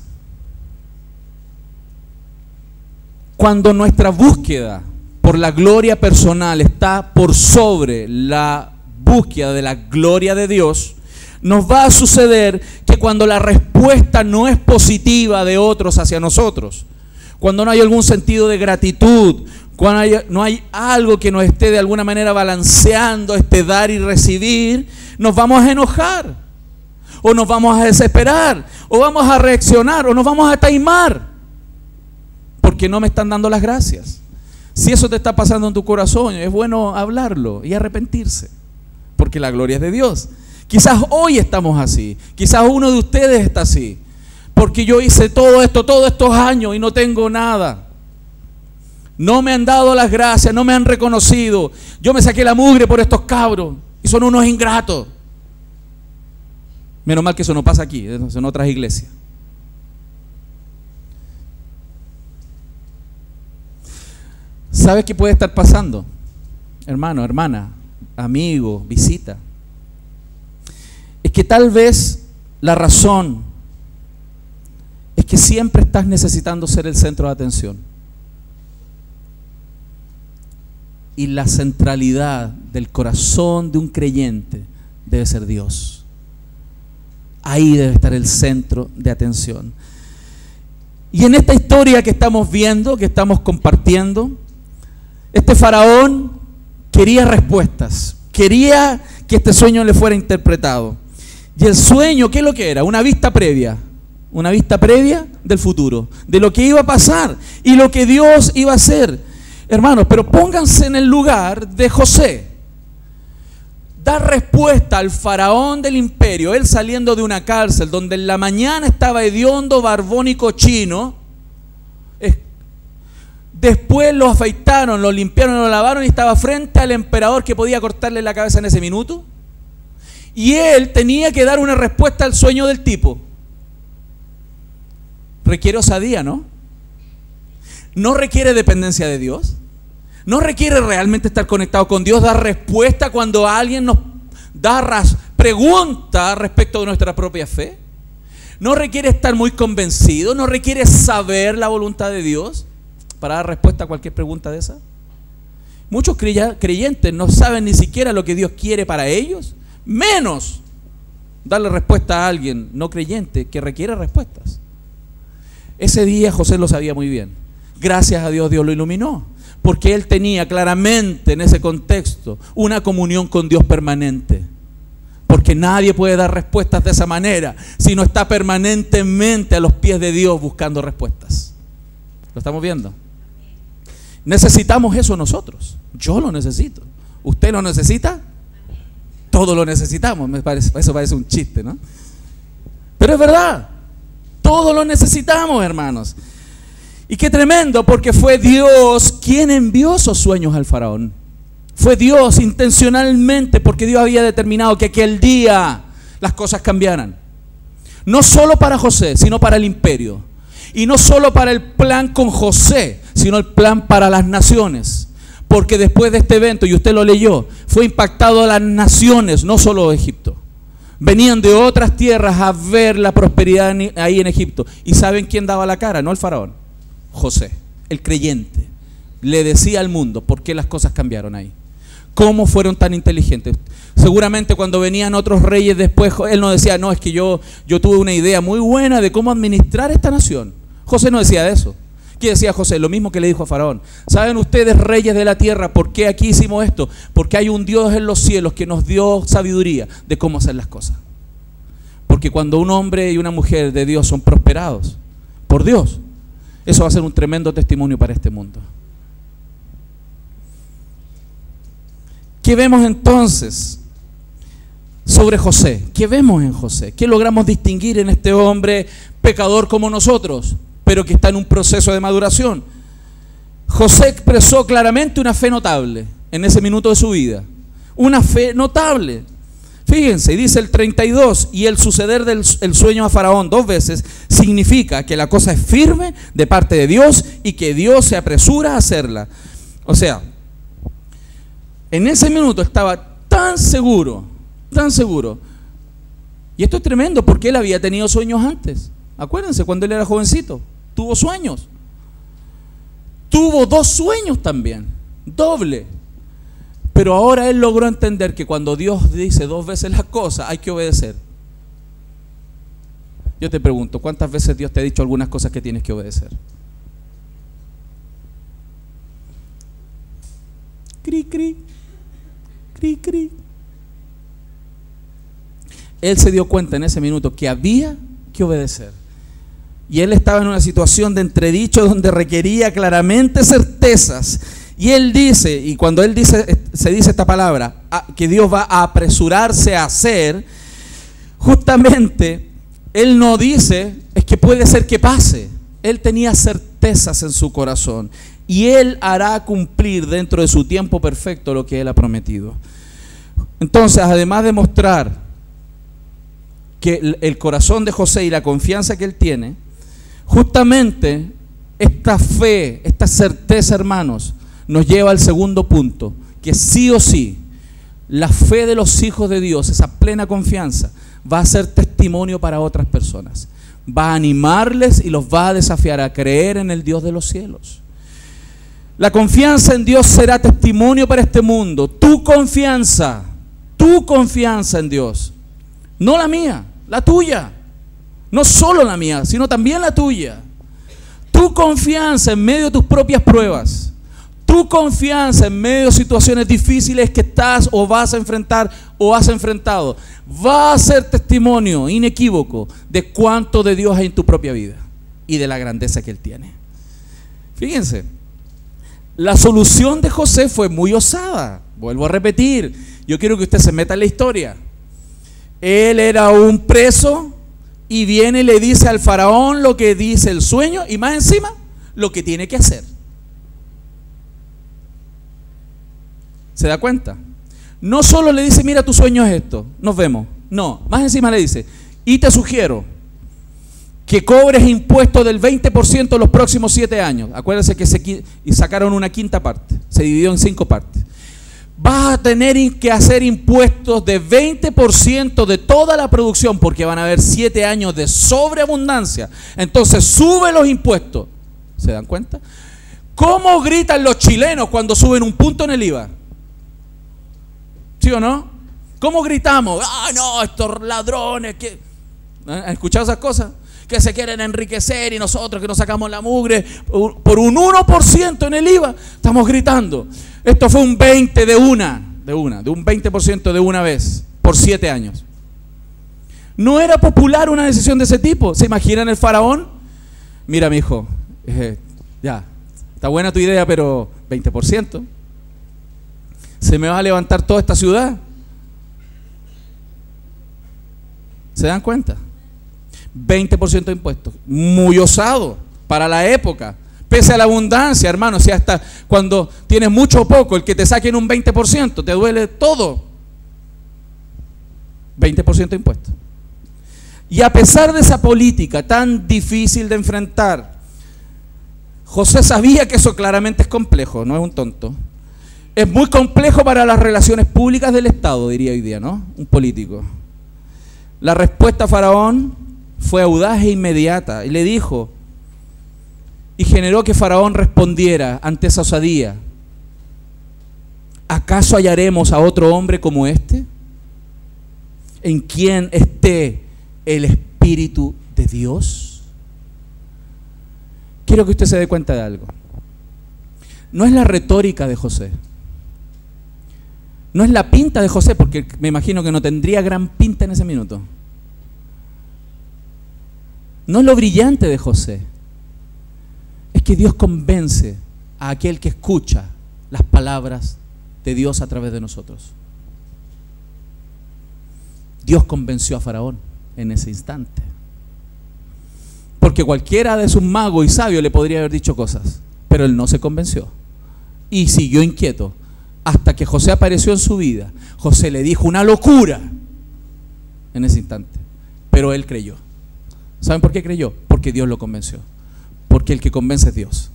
cuando nuestra búsqueda por la gloria personal está por sobre la búsqueda de la gloria de Dios, nos va a suceder que cuando la respuesta no es positiva de otros hacia nosotros, cuando no hay algún sentido de gratitud, cuando no hay algo que nos esté de alguna manera balanceando este dar y recibir, nos vamos a enojar, o nos vamos a desesperar, o vamos a reaccionar, o nos vamos a taimar, porque no me están dando las gracias. Si eso te está pasando en tu corazón, es bueno hablarlo y arrepentirse, porque la gloria es de Dios. Quizás hoy estamos así, quizás uno de ustedes está así, porque yo hice todo esto, todos estos años y no tengo nada. No me han dado las gracias, no me han reconocido. Yo me saqué la mugre por estos cabros y son unos ingratos. Menos mal que eso no pasa aquí, en otras iglesias. ¿Sabes qué puede estar pasando? Hermano, hermana, amigo, visita. Es que tal vez la razón es que siempre estás necesitando ser el centro de atención. Y la centralidad del corazón de un creyente debe ser Dios. Ahí debe estar el centro de atención. Y en esta historia que estamos viendo, que estamos compartiendo, este faraón quería respuestas, quería que este sueño le fuera interpretado. Y el sueño, ¿qué es lo que era? Una vista previa del futuro, de lo que iba a pasar y lo que Dios iba a hacer. Hermanos, pero pónganse en el lugar de José. Dar respuesta al faraón del imperio, él saliendo de una cárcel donde en la mañana estaba hediondo, barbón y cochino, Después lo afeitaron, lo limpiaron, lo lavaron y estaba frente al emperador que podía cortarle la cabeza en ese minuto. Y él tenía que dar una respuesta al sueño del tipo. Requiere osadía, ¿no? No requiere dependencia de Dios. No requiere realmente estar conectado con Dios, dar respuesta cuando alguien nos da pregunta respecto de nuestra propia fe. No requiere estar muy convencido, no requiere saber la voluntad de Dios para dar respuesta a cualquier pregunta de esa. Muchos creyentes no saben ni siquiera lo que Dios quiere para ellos, menos darle respuesta a alguien no creyente que requiere respuestas. Ese día José lo sabía muy bien. Gracias a Dios, Dios lo iluminó, porque él tenía claramente en ese contexto una comunión con Dios permanente. Porque nadie puede dar respuestas de esa manera si no está permanentemente a los pies de Dios buscando respuestas. ¿Lo estamos viendo? Necesitamos eso nosotros. Yo lo necesito. ¿Usted lo necesita? Todos lo necesitamos. Eso parece un chiste, ¿no? Pero es verdad. Todos lo necesitamos, hermanos. Y qué tremendo, porque fue Dios quien envió esos sueños al faraón. Fue Dios intencionalmente, porque Dios había determinado que aquel día las cosas cambiaran. No solo para José, sino para el imperio. Y no solo para el plan con José, sino el plan para las naciones. Porque después de este evento, y usted lo leyó, fue impactado a las naciones, no solo Egipto. Venían de otras tierras a ver la prosperidad ahí en Egipto. ¿Y saben quién daba la cara? No el faraón, José, el creyente. Le decía al mundo por qué las cosas cambiaron ahí. ¿Cómo fueron tan inteligentes? Seguramente cuando venían otros reyes después, él no decía, no, es que yo tuve una idea muy buena de cómo administrar esta nación. José no decía eso. ¿Qué decía José? Lo mismo que le dijo a Faraón. ¿Saben ustedes, reyes de la tierra, por qué aquí hicimos esto? Porque hay un Dios en los cielos que nos dio sabiduría de cómo hacer las cosas. Porque cuando un hombre y una mujer de Dios son prosperados por Dios, eso va a ser un tremendo testimonio para este mundo. ¿Qué vemos entonces sobre José? ¿Qué vemos en José? ¿Qué logramos distinguir en este hombre pecador como nosotros, pero que está en un proceso de maduración? José expresó claramente una fe notable en ese minuto de su vida. Una fe notable. Fíjense, dice el 32, y el suceder del sueño a Faraón 2 veces significa que la cosa es firme de parte de Dios y que Dios se apresura a hacerla. O sea, en ese minuto estaba tan seguro, y esto es tremendo porque él había tenido sueños antes. Acuérdense, cuando él era jovencito, tuvo sueños. Tuvo 2 sueños también, doble. Pero ahora él logró entender que cuando Dios dice 2 veces las cosas, hay que obedecer. Yo te pregunto, ¿cuántas veces Dios te ha dicho algunas cosas que tienes que obedecer? Cri, cri. Cri, cri. Él se dio cuenta en ese minuto que había que obedecer. Y él estaba en una situación de entredicho donde requería claramente certezas. Y él dice, y cuando él dice, se dice esta palabra, que Dios va a apresurarse a hacer, justamente, él no dice, es que puede ser que pase. Él tenía certezas en su corazón. Y él hará cumplir dentro de su tiempo perfecto lo que él ha prometido. Entonces, además de mostrar que el corazón de José y la confianza que él tiene, justamente esta fe, esta certeza, hermanos, nos lleva al segundo punto, que sí o sí, la fe de los hijos de Dios, esa plena confianza, va a ser testimonio para otras personas. Va a animarles y los va a desafiar a creer en el Dios de los cielos. La confianza en Dios será testimonio para este mundo. Tu confianza en Dios, no la mía, la tuya. No solo la mía, sino también la tuya. Tu confianza en medio de tus propias pruebas, tu confianza en medio de situaciones difíciles que estás o vas a enfrentar o has enfrentado, va a ser testimonio inequívoco de cuánto de Dios hay en tu propia vida y de la grandeza que Él tiene. Fíjense, la solución de José fue muy osada. Vuelvo a repetir, yo quiero que usted se meta en la historia. Él era un preso y viene y le dice al faraón lo que dice el sueño y más encima lo que tiene que hacer. ¿Se da cuenta? No solo le dice, mira, tu sueño es esto, nos vemos. No, más encima le dice, y te sugiero que cobres impuestos del 20% los próximos 7 años. Acuérdense que sacaron una quinta parte, se dividió en 5 partes. Vas a tener que hacer impuestos de 20% de toda la producción porque van a haber 7 años de sobreabundancia. Entonces sube los impuestos. ¿Se dan cuenta? ¿Cómo gritan los chilenos cuando suben un punto en el IVA? ¿Sí o no? ¿Cómo gritamos? ¡Ah, no, estos ladrones! ¿Han escuchado esas cosas? Que se quieren enriquecer y nosotros que nos sacamos la mugre por un 1% en el IVA. Estamos gritando. Esto fue un 20 de un 20% de una vez, por 7 años. No era popular una decisión de ese tipo. ¿Se imaginan el faraón? Mira, mi hijo, ya, está buena tu idea, pero 20%. Se me va a levantar toda esta ciudad. ¿Se dan cuenta? 20% de impuestos. Muy osado para la época. Pese a la abundancia, hermano, si hasta cuando tienes mucho o poco, el que te saquen un 20%, te duele todo. 20% de impuestos. Y a pesar de esa política tan difícil de enfrentar, José sabía que eso claramente es complejo, no es un tonto. Es muy complejo para las relaciones públicas del Estado, diría hoy día, ¿no? Un político. La respuesta a Faraón fue audaz e inmediata y le dijo, y generó que Faraón respondiera ante esa osadía: ¿acaso hallaremos a otro hombre como este, en quien esté el Espíritu de Dios? Quiero que usted se dé cuenta de algo. No es la retórica de José, no es la pinta de José, porque me imagino que no tendría gran pinta en ese minuto. No es lo brillante de José, es que Dios convence a aquel que escucha las palabras de Dios a través de nosotros. Dios convenció a Faraón en ese instante, porque cualquiera de sus magos y sabios le podría haber dicho cosas, pero él no se convenció y siguió inquieto hasta que José apareció en su vida. José le dijo una locura en ese instante, pero él creyó. ¿Saben por qué creyó? Porque Dios lo convenció. Porque el que convence es Dios.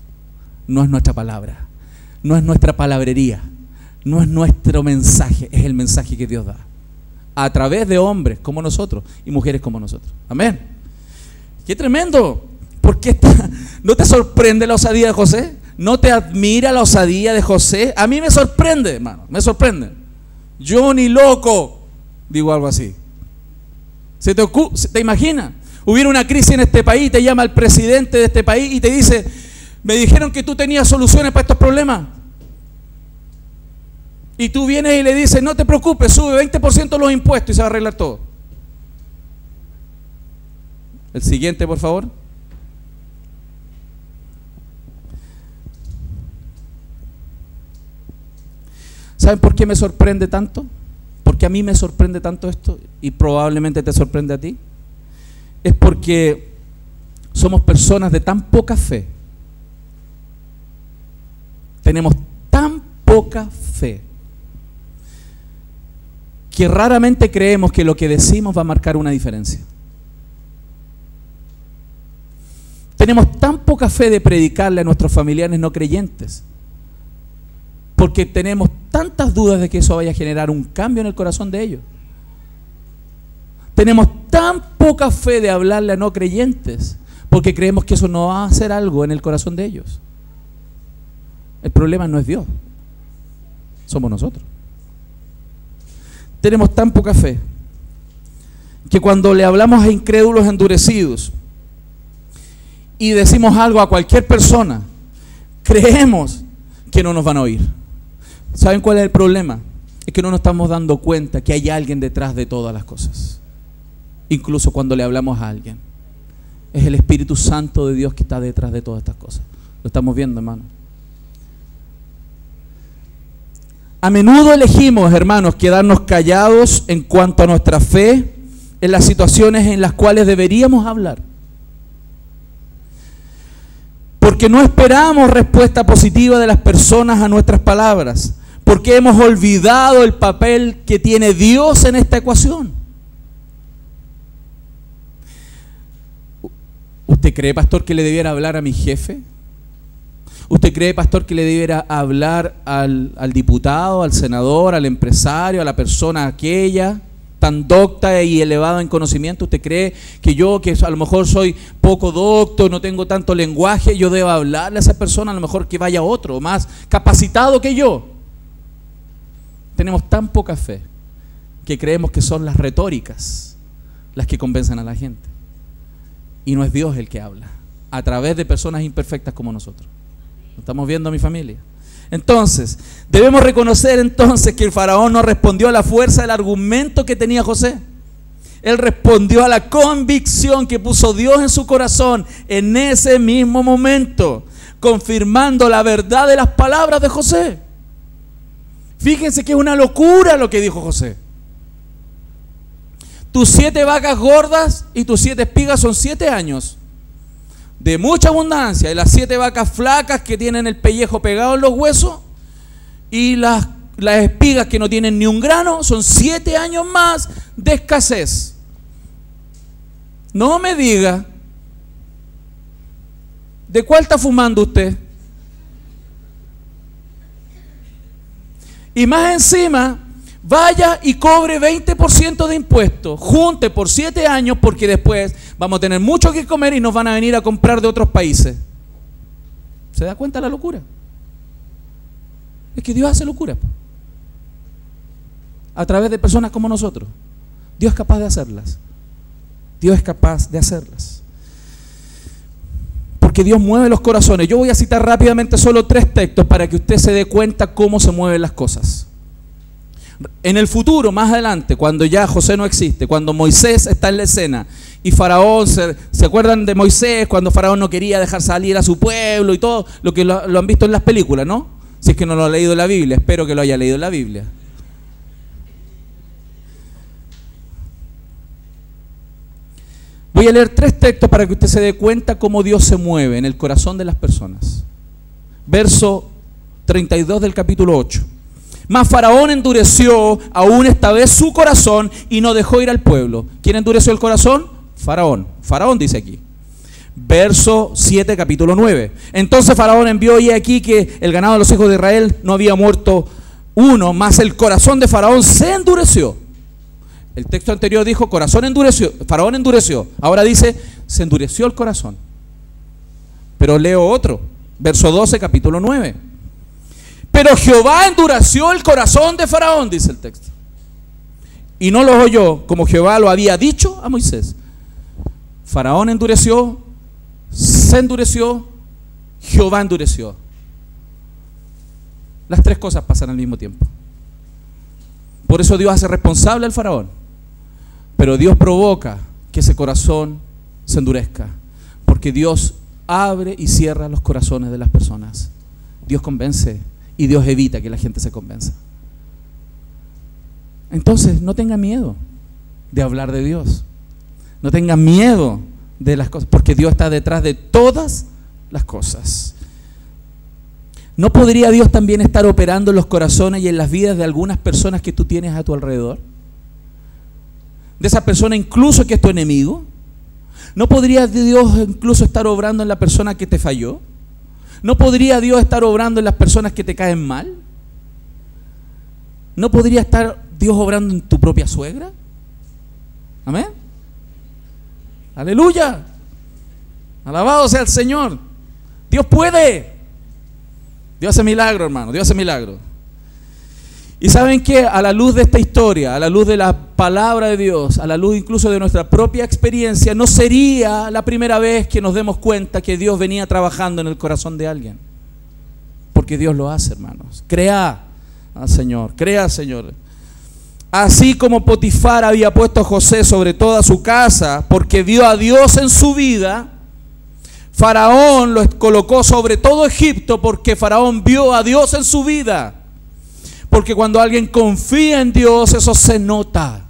No es nuestra palabra, no es nuestra palabrería, no es nuestro mensaje, es el mensaje que Dios da a través de hombres como nosotros y mujeres como nosotros. Amén. ¡Qué tremendo! ¿Por qué no te sorprende la osadía de José? ¿No te admira la osadía de José? A mí me sorprende, hermano, me sorprende. Yo ni loco digo algo así. ¿Te imaginas? Hubiera una crisis en este país, te llama el presidente de este país y te dice, me dijeron que tú tenías soluciones para estos problemas. Y tú vienes y le dices, no te preocupes, sube 20% los impuestos y se va a arreglar todo. El siguiente, por favor. ¿Saben por qué me sorprende tanto? Porque a mí me sorprende tanto esto y probablemente te sorprende a ti. Es porque somos personas de tan poca fe. Tenemos tan poca fe que raramente creemos que lo que decimos va a marcar una diferencia. Tenemos tan poca fe de predicarle a nuestros familiares no creyentes porque tenemos tantas dudas de que eso vaya a generar un cambio en el corazón de ellos. Tenemos tan poca fe de hablarle a no creyentes porque creemos que eso no va a hacer algo en el corazón de ellos. El problema no es Dios, somos nosotros. Tenemos tan poca fe que cuando le hablamos a incrédulos endurecidos y decimos algo a cualquier persona, creemos que no nos van a oír. ¿Saben cuál es el problema? Es que no nos estamos dando cuenta que hay alguien detrás de todas las cosas. Incluso cuando le hablamos a alguien, es el Espíritu Santo de Dios que está detrás de todas estas cosas. Lo estamos viendo, hermano. A menudo elegimos, hermanos, quedarnos callados en cuanto a nuestra fe en las situaciones en las cuales deberíamos hablar, porque no esperamos respuesta positiva de las personas a nuestras palabras, Porque hemos olvidado el papel que tiene Dios en esta ecuación. ¿Usted cree, pastor, que le debiera hablar a mi jefe? ¿Usted cree, pastor, que le debiera hablar al diputado, al senador, al empresario, a la persona aquella tan docta y elevada en conocimiento? ¿Usted cree que yo, que a lo mejor soy poco docto, no tengo tanto lenguaje, yo debo hablarle a esa persona, a lo mejor que vaya otro más capacitado que yo? Tenemos tan poca fe que creemos que son las retóricas las que convencen a la gente. Y no es Dios el que habla, a través de personas imperfectas como nosotros. ¿Lo estamos viendo, mi familia? Entonces, debemos reconocer entonces que el faraón no respondió a la fuerza del argumento que tenía José. Él respondió a la convicción que puso Dios en su corazón en ese mismo momento, confirmando la verdad de las palabras de José. Fíjense que es una locura lo que dijo José. Tus 7 vacas gordas y tus 7 espigas son 7 años de mucha abundancia, y las 7 vacas flacas que tienen el pellejo pegado en los huesos, y las espigas que no tienen ni un grano, son 7 años más de escasez. No me diga, ¿de cuál está fumando usted? Y más encima, vaya y cobre 20% de impuestos, junte por 7 años, porque después vamos a tener mucho que comer y nos van a venir a comprar de otros países. ¿Se da cuenta de la locura? Es que Dios hace locura a través de personas como nosotros. Dios es capaz de hacerlas. Dios es capaz de hacerlas. Porque Dios mueve los corazones. Yo voy a citar rápidamente solo 3 textos para que usted se dé cuenta cómo se mueven las cosas. En el futuro, más adelante, cuando ya José no existe, cuando Moisés está en la escena y Faraón, ¿se acuerdan de Moisés? Cuando Faraón no quería dejar salir a su pueblo y todo lo que lo han visto en las películas, ¿no? Si es que no lo ha leído en la Biblia, espero que lo haya leído en la Biblia. Voy a leer 3 textos para que usted se dé cuenta cómo Dios se mueve en el corazón de las personas. Verso 32 del capítulo 8. Mas Faraón endureció aún esta vez su corazón y no dejó ir al pueblo. ¿Quién endureció el corazón? Faraón. Faraón dice aquí. Verso 7, capítulo 9. Entonces Faraón envió, y aquí que el ganado de los hijos de Israel no había muerto uno, mas el corazón de Faraón se endureció. El texto anterior dijo corazón endureció, Faraón endureció. Ahora dice se endureció el corazón. Pero leo otro, verso 12, capítulo 9. Pero Jehová endureció el corazón de Faraón, dice el texto, y no lo oyó como Jehová lo había dicho a Moisés. Faraón endureció, se endureció, Jehová endureció. Las 3 cosas pasan al mismo tiempo. Por eso Dios hace responsable al faraón, pero Dios provoca que ese corazón se endurezca, porque Dios abre y cierra los corazones de las personas. Dios convence y Dios evita que la gente se convenza. Entonces, no tengan miedo de hablar de Dios. No tengan miedo de las cosas, porque Dios está detrás de todas las cosas. ¿No podría Dios también estar operando en los corazones y en las vidas de algunas personas que tú tienes a tu alrededor? De esa persona incluso que es tu enemigo. ¿No podría Dios incluso estar obrando en la persona que te falló? ¿No podría Dios estar obrando en las personas que te caen mal? ¿No podría estar Dios obrando en tu propia suegra? Amén. Aleluya. Alabado sea el Señor. Dios puede. Dios hace milagro, hermano. Dios hace milagro. Y ¿saben qué? A la luz de esta historia, a la luz de la palabra de Dios, a la luz incluso de nuestra propia experiencia, no sería la primera vez que nos demos cuenta que Dios venía trabajando en el corazón de alguien. Porque Dios lo hace, hermanos. Crea al Señor, crea al Señor. Así como Potifar había puesto a José sobre toda su casa porque vio a Dios en su vida, Faraón lo colocó sobre todo Egipto porque Faraón vio a Dios en su vida. Porque cuando alguien confía en Dios, eso se nota.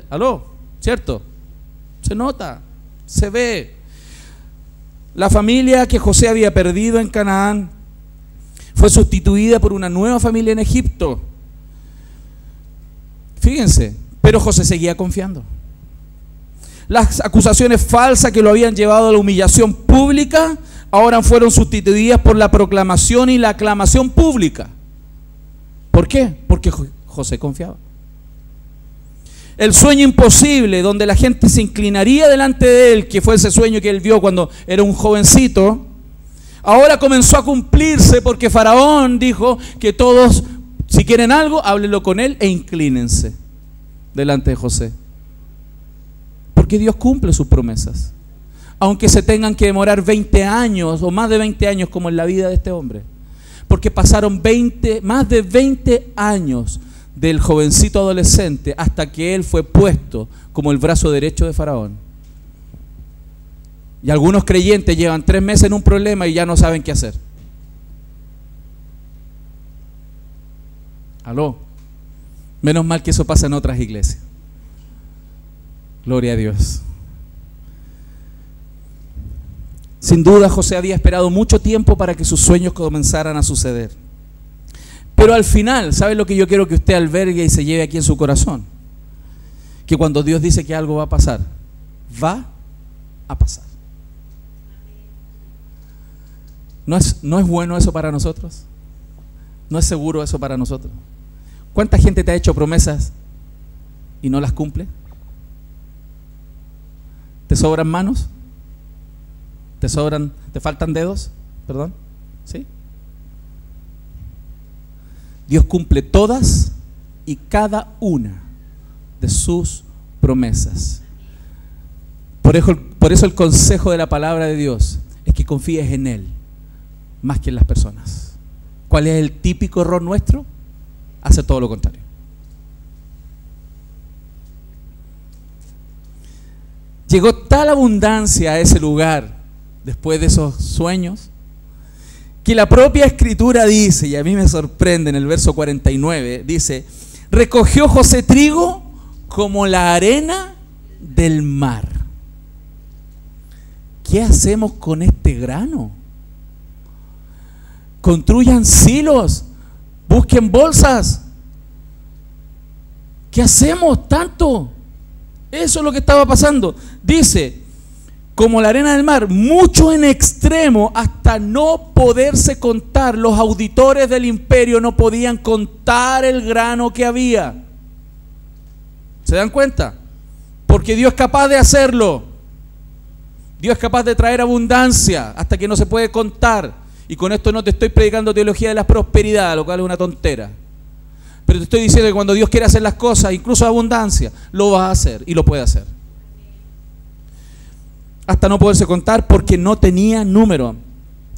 ¿Aló? ¿Cierto? Se nota, se ve. La familia que José había perdido en Canaán fue sustituida por una nueva familia en Egipto. Fíjense, pero José seguía confiando. Las acusaciones falsas que lo habían llevado a la humillación pública ahora fueron sustituidas por la proclamación y la aclamación pública. ¿Por qué? Porque José confiaba. El sueño imposible, donde la gente se inclinaría delante de él, que fue ese sueño que él vio cuando era un jovencito, ahora comenzó a cumplirse porque Faraón dijo que todos, si quieren algo, háblenlo con él e inclínense delante de José. Porque Dios cumple sus promesas, aunque se tengan que demorar 20 años o más de 20 años como en la vida de este hombre. Porque pasaron más de 20 años del jovencito adolescente hasta que él fue puesto como el brazo derecho de Faraón. Y algunos creyentes llevan 3 meses en un problema y ya no saben qué hacer. Aló. Menos mal que eso pasa en otras iglesias. Gloria a Dios. Sin duda José había esperado mucho tiempo para que sus sueños comenzaran a suceder. Pero al final, ¿sabe lo que yo quiero que usted albergue y se lleve aquí en su corazón? Que cuando Dios dice que algo va a pasar, va a pasar. ¿No es bueno eso para nosotros? ¿No es seguro eso para nosotros? ¿Cuánta gente te ha hecho promesas y no las cumple? ¿Te sobran manos? ¿Te faltan dedos? ¿Perdón? ¿Sí? Dios cumple todas y cada una de sus promesas. Por eso el consejo de la palabra de Dios es que confíes en Él más que en las personas. ¿Cuál es el típico error nuestro? Hacer todo lo contrario. Llegó tal abundancia a ese lugar después de esos sueños, que la propia Escritura dice, y a mí me sorprende en el verso 49, dice: recogió José trigo como la arena del mar. ¿Qué hacemos con este grano? Construyan silos, busquen bolsas. ¿Qué hacemos tanto? Eso es lo que estaba pasando. Dice, como la arena del mar, mucho en extremo, hasta no poderse contar. Los auditores del imperio no podían contar el grano que había. ¿Se dan cuenta? Porque Dios es capaz de hacerlo. Dios es capaz de traer abundancia hasta que no se puede contar. Y con esto no te estoy predicando teología de la prosperidad, lo cual es una tontera. Pero te estoy diciendo que cuando Dios quiere hacer las cosas, incluso abundancia, lo va a hacer y lo puede hacer. Hasta no poderse contar porque no tenía número.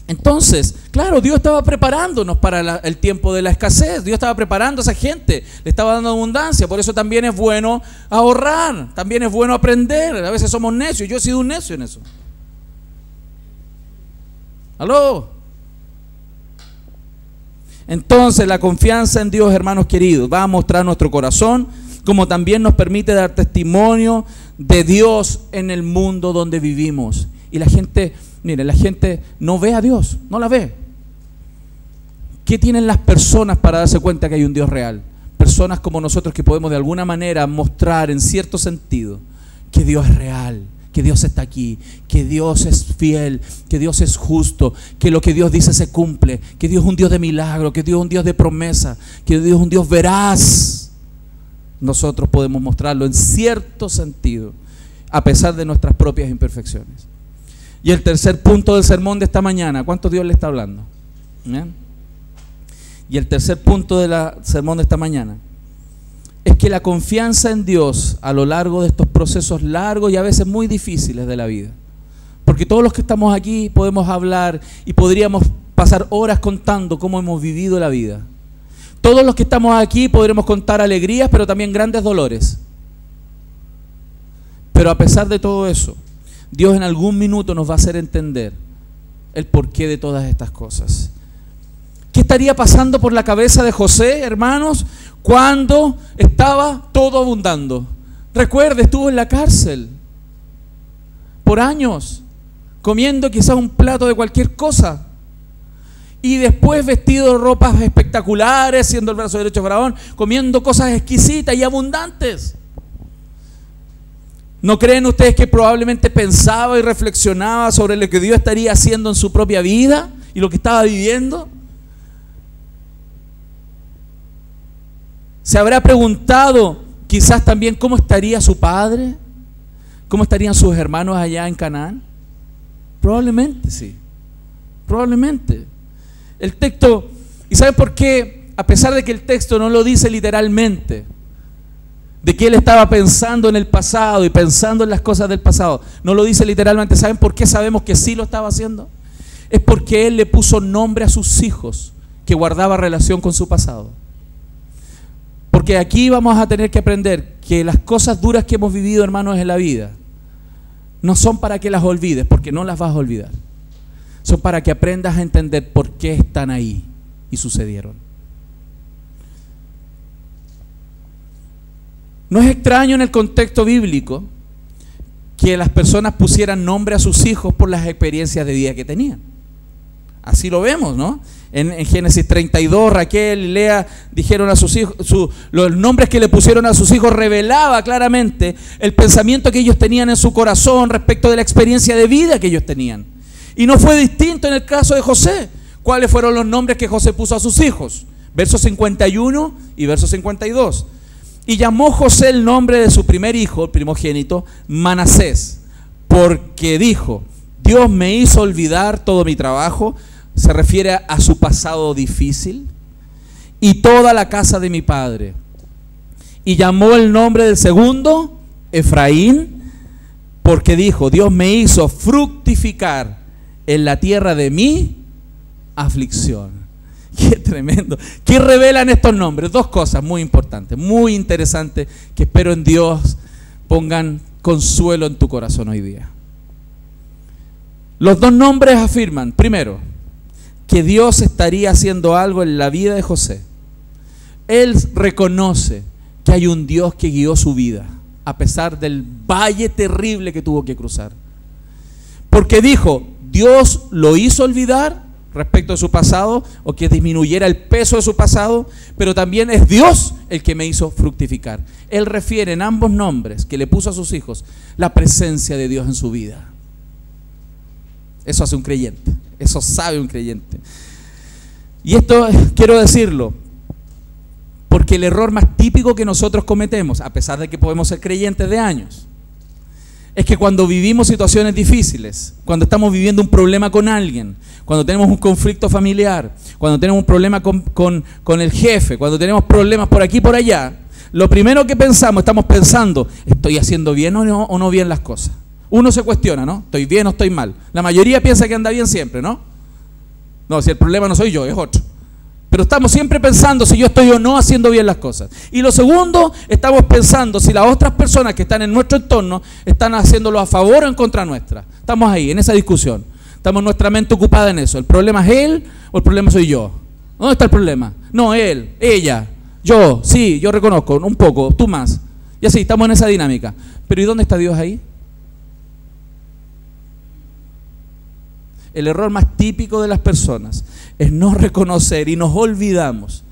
Entonces, claro, Dios estaba preparándonos para el tiempo de la escasez. Dios estaba preparando a esa gente, le estaba dando abundancia. Por eso también es bueno ahorrar, también es bueno aprender. A veces somos necios, yo he sido un necio en eso. ¿Aló? Entonces la confianza en Dios, hermanos queridos, va a mostrar nuestro corazón, como también nos permite dar testimonio de Dios en el mundo donde vivimos. Y la gente, mire, la gente no ve a Dios, no la ve. ¿Qué tienen las personas para darse cuenta que hay un Dios real? Personas como nosotros que podemos de alguna manera mostrar en cierto sentido que Dios es real, que Dios está aquí, que Dios es fiel, que Dios es justo, que lo que Dios dice se cumple, que Dios es un Dios de milagro, que Dios es un Dios de promesa, que Dios es un Dios veraz. Nosotros podemos mostrarlo en cierto sentido, a pesar de nuestras propias imperfecciones. Y el tercer punto del sermón de esta mañana, ¿cuánto Dios le está hablando? ¿Bien? Y el tercer punto del sermón de esta mañana es que la confianza en Dios a lo largo de estos procesos largos y a veces muy difíciles de la vida, porque todos los que estamos aquí podemos hablar y podríamos pasar horas contando cómo hemos vivido la vida. Todos los que estamos aquí podremos contar alegrías, pero también grandes dolores. Pero a pesar de todo eso, Dios en algún minuto nos va a hacer entender el porqué de todas estas cosas. ¿Qué estaría pasando por la cabeza de José, hermanos, cuando estaba todo abundando? Recuerde, estuvo en la cárcel por años, comiendo quizás un plato de cualquier cosa. y después vestido de ropas espectaculares, siendo el brazo derecho de Faraón, comiendo cosas exquisitas y abundantes. ¿No creen ustedes que probablemente pensaba y reflexionaba sobre lo que Dios estaría haciendo en su propia vida y lo que estaba viviendo? ¿Se habrá preguntado quizás también cómo estaría su padre? ¿Cómo estarían sus hermanos allá en Canaán? Probablemente sí, probablemente. El texto, ¿y saben por qué? A pesar de que el texto no lo dice literalmente, de que él estaba pensando en el pasado y pensando en las cosas del pasado, no lo dice literalmente. ¿Saben por qué sabemos que sí lo estaba haciendo? Es porque él le puso nombre a sus hijos que guardaba relación con su pasado. Porque aquí vamos a tener que aprender que las cosas duras que hemos vivido, hermanos, en la vida, no son para que las olvides, porque no las vas a olvidar. Son para que aprendas a entender por qué están ahí y sucedieron. No es extraño en el contexto bíblico que las personas pusieran nombre a sus hijos por las experiencias de vida que tenían. Así lo vemos, ¿no? En Génesis 32, Raquel y Lea dijeron a sus hijos, los nombres que le pusieron a sus hijos revelaba claramente el pensamiento que ellos tenían en su corazón respecto de la experiencia de vida que ellos tenían. Y no fue distinto en el caso de José. ¿Cuáles fueron los nombres que José puso a sus hijos? Versos 51 y verso 52. Y llamó José el nombre de su primer hijo, el primogénito, Manasés, porque dijo: Dios me hizo olvidar todo mi trabajo. Se refiere a su pasado difícil y toda la casa de mi padre. Y llamó el nombre del segundo Efraín, porque dijo: Dios me hizo fructificar en la tierra de mi aflicción. Qué tremendo. ¿Qué revelan estos nombres? Dos cosas muy importantes, muy interesantes, que espero en Dios pongan consuelo en tu corazón hoy día. Los dos nombres afirman, primero, que Dios estaría haciendo algo en la vida de José. Él reconoce que hay un Dios que guió su vida, a pesar del valle terrible que tuvo que cruzar. Porque dijo: Dios lo hizo olvidar respecto a su pasado, o que disminuyera el peso de su pasado, pero también es Dios el que me hizo fructificar. Él refiere en ambos nombres que le puso a sus hijos la presencia de Dios en su vida. Eso hace un creyente, eso sabe un creyente. Y esto quiero decirlo porque el error más típico que nosotros cometemos, a pesar de que podemos ser creyentes de años, es que cuando vivimos situaciones difíciles, cuando estamos viviendo un problema con alguien, cuando tenemos un conflicto familiar, cuando tenemos un problema con el jefe, cuando tenemos problemas por aquí y por allá, lo primero que estamos pensando: ¿estoy haciendo bien o no bien las cosas? Uno se cuestiona, ¿no? ¿Estoy bien o estoy mal? La mayoría piensa que anda bien siempre, ¿no? No, si el problema no soy yo, es otro. Pero estamos siempre pensando si yo estoy o no haciendo bien las cosas. Y lo segundo, estamos pensando si las otras personas que están en nuestro entorno están haciéndolo a favor o en contra nuestra. Estamos ahí, en esa discusión. Estamos nuestra mente ocupada en eso. ¿El problema es él o el problema soy yo? ¿Dónde está el problema? No, él, ella, yo, sí, yo reconozco, un poco, tú más. Y así, estamos en esa dinámica. Pero ¿y dónde está Dios ahí? El error más típico de las personas es no reconocer, y nos olvidamos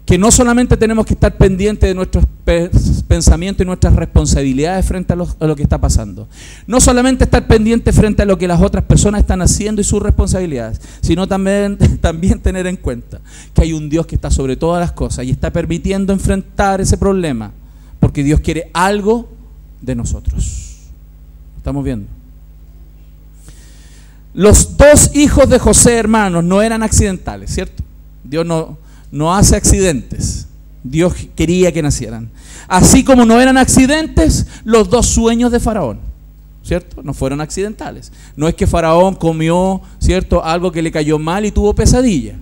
que no solamente tenemos que estar pendientes de nuestros pensamientos y nuestras responsabilidades frente a lo que está pasando, no solamente estar pendientes frente a lo que las otras personas están haciendo y sus responsabilidades, sino también tener en cuenta que hay un Dios que está sobre todas las cosas y está permitiendo enfrentar ese problema porque Dios quiere algo de nosotros. ¿Estamos viendo? Los dos hijos de José, hermanos, no eran accidentales, ¿cierto? Dios no hace accidentes. Dios quería que nacieran. Así como no eran accidentes los dos sueños de Faraón, ¿cierto? No fueron accidentales. No es que Faraón comió, ¿cierto?, algo que le cayó mal y tuvo pesadilla.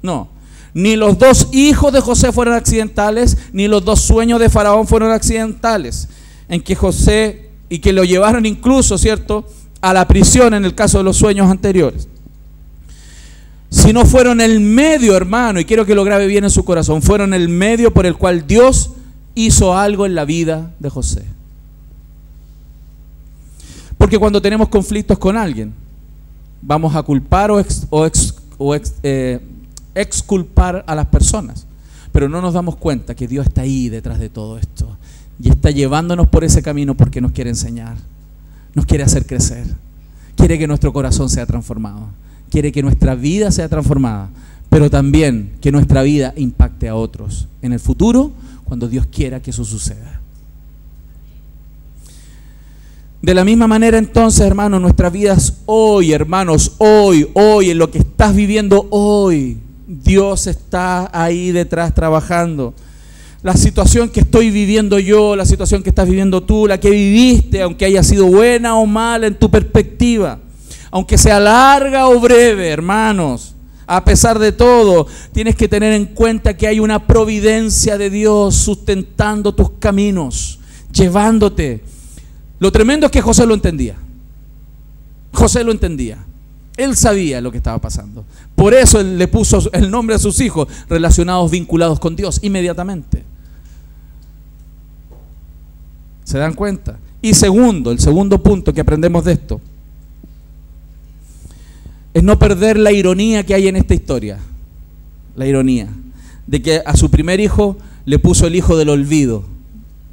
No. Ni los dos hijos de José fueron accidentales, ni los dos sueños de Faraón fueron accidentales. En que José... y que lo llevaron incluso, ¿cierto?, a la prisión en el caso de los sueños anteriores. Si no fueron el medio, hermano, y quiero que lo grabe bien en su corazón, fueron el medio por el cual Dios hizo algo en la vida de José. Porque cuando tenemos conflictos con alguien, vamos a culpar exculpar a las personas, pero no nos damos cuenta que Dios está ahí detrás de todo esto y está llevándonos por ese camino porque nos quiere enseñar, nos quiere hacer crecer, quiere que nuestro corazón sea transformado, quiere que nuestra vida sea transformada, pero también que nuestra vida impacte a otros en el futuro cuando Dios quiera que eso suceda. De la misma manera entonces, hermanos, nuestras vidas hoy, hermanos, hoy, en lo que estás viviendo hoy, Dios está ahí detrás trabajando. La situación que estoy viviendo yo, la situación que estás viviendo tú, la que viviste, aunque haya sido buena o mala en tu perspectiva, aunque sea larga o breve, hermanos, a pesar de todo, tienes que tener en cuenta que hay una providencia de Dios sustentando tus caminos, llevándote. Lo tremendo es que José lo entendía. José lo entendía. Él sabía lo que estaba pasando. Por eso él le puso el nombre a sus hijos relacionados, vinculados con Dios, inmediatamente. ¿Se dan cuenta? Y segundo, el segundo punto que aprendemos de esto es no perder la ironía que hay en esta historia. La ironía de que a su primer hijo le puso el hijo del olvido,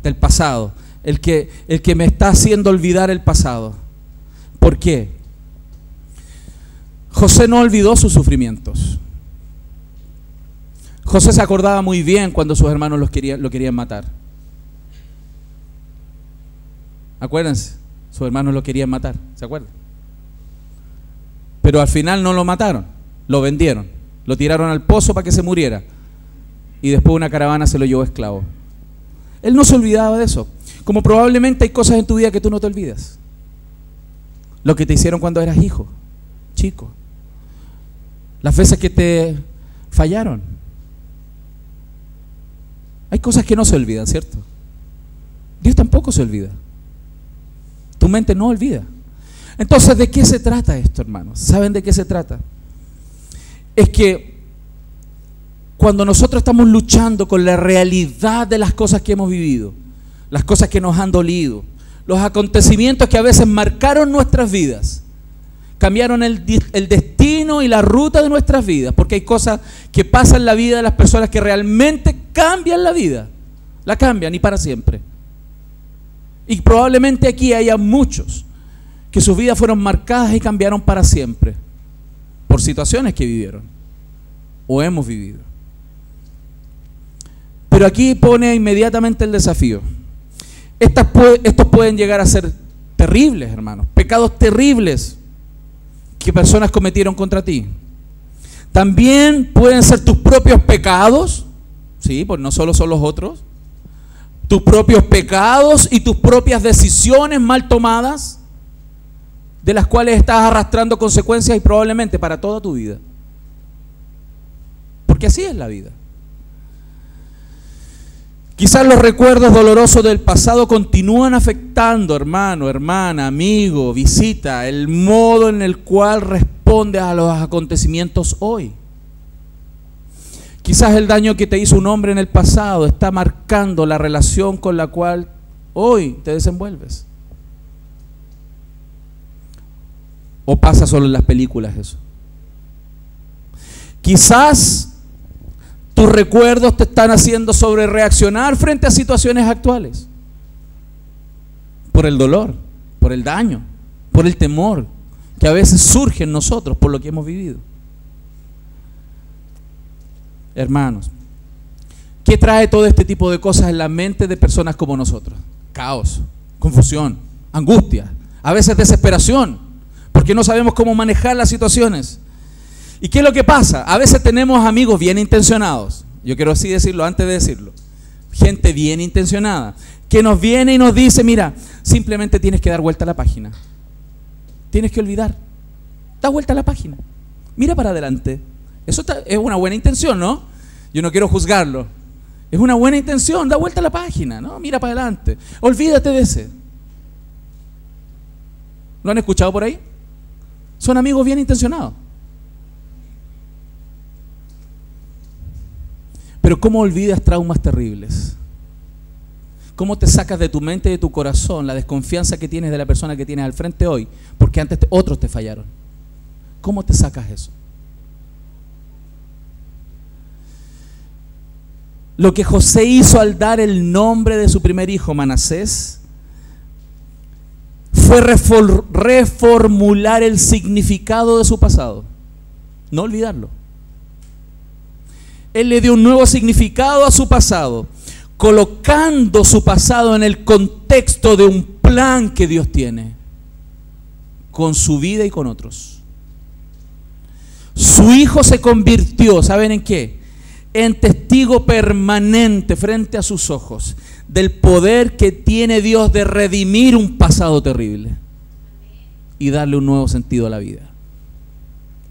del pasado. El que me está haciendo olvidar el pasado. ¿Por qué? José no olvidó sus sufrimientos. José se acordaba muy bien cuando sus hermanos lo querían matar. Acuérdense, sus hermanos lo querían matar, ¿se acuerdan? Pero al final no lo mataron, lo vendieron, lo tiraron al pozo para que se muriera y después una caravana se lo llevó esclavo. Él no se olvidaba de eso, como probablemente hay cosas en tu vida que tú no te olvidas. Lo que te hicieron cuando eras hijo, chico, las veces que te fallaron. Hay cosas que no se olvidan, ¿cierto? Dios tampoco se olvida. Tu mente no olvida. Entonces, ¿de qué se trata esto, hermanos? ¿Saben de qué se trata? Es que cuando nosotros estamos luchando con la realidad de las cosas que hemos vivido, las cosas que nos han dolido, los acontecimientos que a veces marcaron nuestras vidas, cambiaron el destino y la ruta de nuestras vidas, porque hay cosas que pasan en la vida de las personas que realmente cambian la vida, la cambian y para siempre. Y probablemente aquí haya muchos que sus vidas fueron marcadas y cambiaron para siempre por situaciones que vivieron o hemos vivido. Pero aquí pone inmediatamente el desafío. Estos pueden llegar a ser terribles, hermanos, pecados terribles que personas cometieron contra ti. También pueden ser tus propios pecados, sí, pues no solo son los otros, tus propios pecados y tus propias decisiones mal tomadas, de las cuales estás arrastrando consecuencias y probablemente para toda tu vida. Porque así es la vida. Quizás los recuerdos dolorosos del pasado continúan afectando, hermano, hermana, amigo, visita, el modo en el cual respondes a los acontecimientos hoy. Quizás el daño que te hizo un hombre en el pasado está marcando la relación con la cual hoy te desenvuelves. ¿O pasa solo en las películas eso? Quizás tus recuerdos te están haciendo sobrereaccionar frente a situaciones actuales. Por el dolor, por el daño, por el temor que a veces surge en nosotros por lo que hemos vivido. Hermanos, ¿qué trae todo este tipo de cosas en la mente de personas como nosotros? Caos, confusión, angustia, a veces desesperación, porque no sabemos cómo manejar las situaciones. ¿Y qué es lo que pasa? A veces tenemos amigos bien intencionados, yo quiero así decirlo antes de decirlo, gente bien intencionada, que nos viene y nos dice, mira, simplemente tienes que dar vuelta a la página, tienes que olvidar, da vuelta a la página, mira para adelante. Eso es una buena intención, ¿no? Yo no quiero juzgarlo. Es una buena intención, da vuelta a la página, ¿no? Mira para adelante. Olvídate de ese. ¿Lo han escuchado por ahí? Son amigos bien intencionados. Pero ¿cómo olvidas traumas terribles? ¿Cómo te sacas de tu mente y de tu corazón la desconfianza que tienes de la persona que tienes al frente hoy? Porque antes otros te fallaron. ¿Cómo te sacas eso? Lo que José hizo al dar el nombre de su primer hijo, Manasés, fue reformular el significado de su pasado. No olvidarlo. Él le dio un nuevo significado a su pasado, colocando su pasado en el contexto de un plan que Dios tiene con su vida y con otros. Su hijo se convirtió, ¿saben en qué? En testigo permanente frente a sus ojos del poder que tiene Dios de redimir un pasado terrible y darle un nuevo sentido a la vida.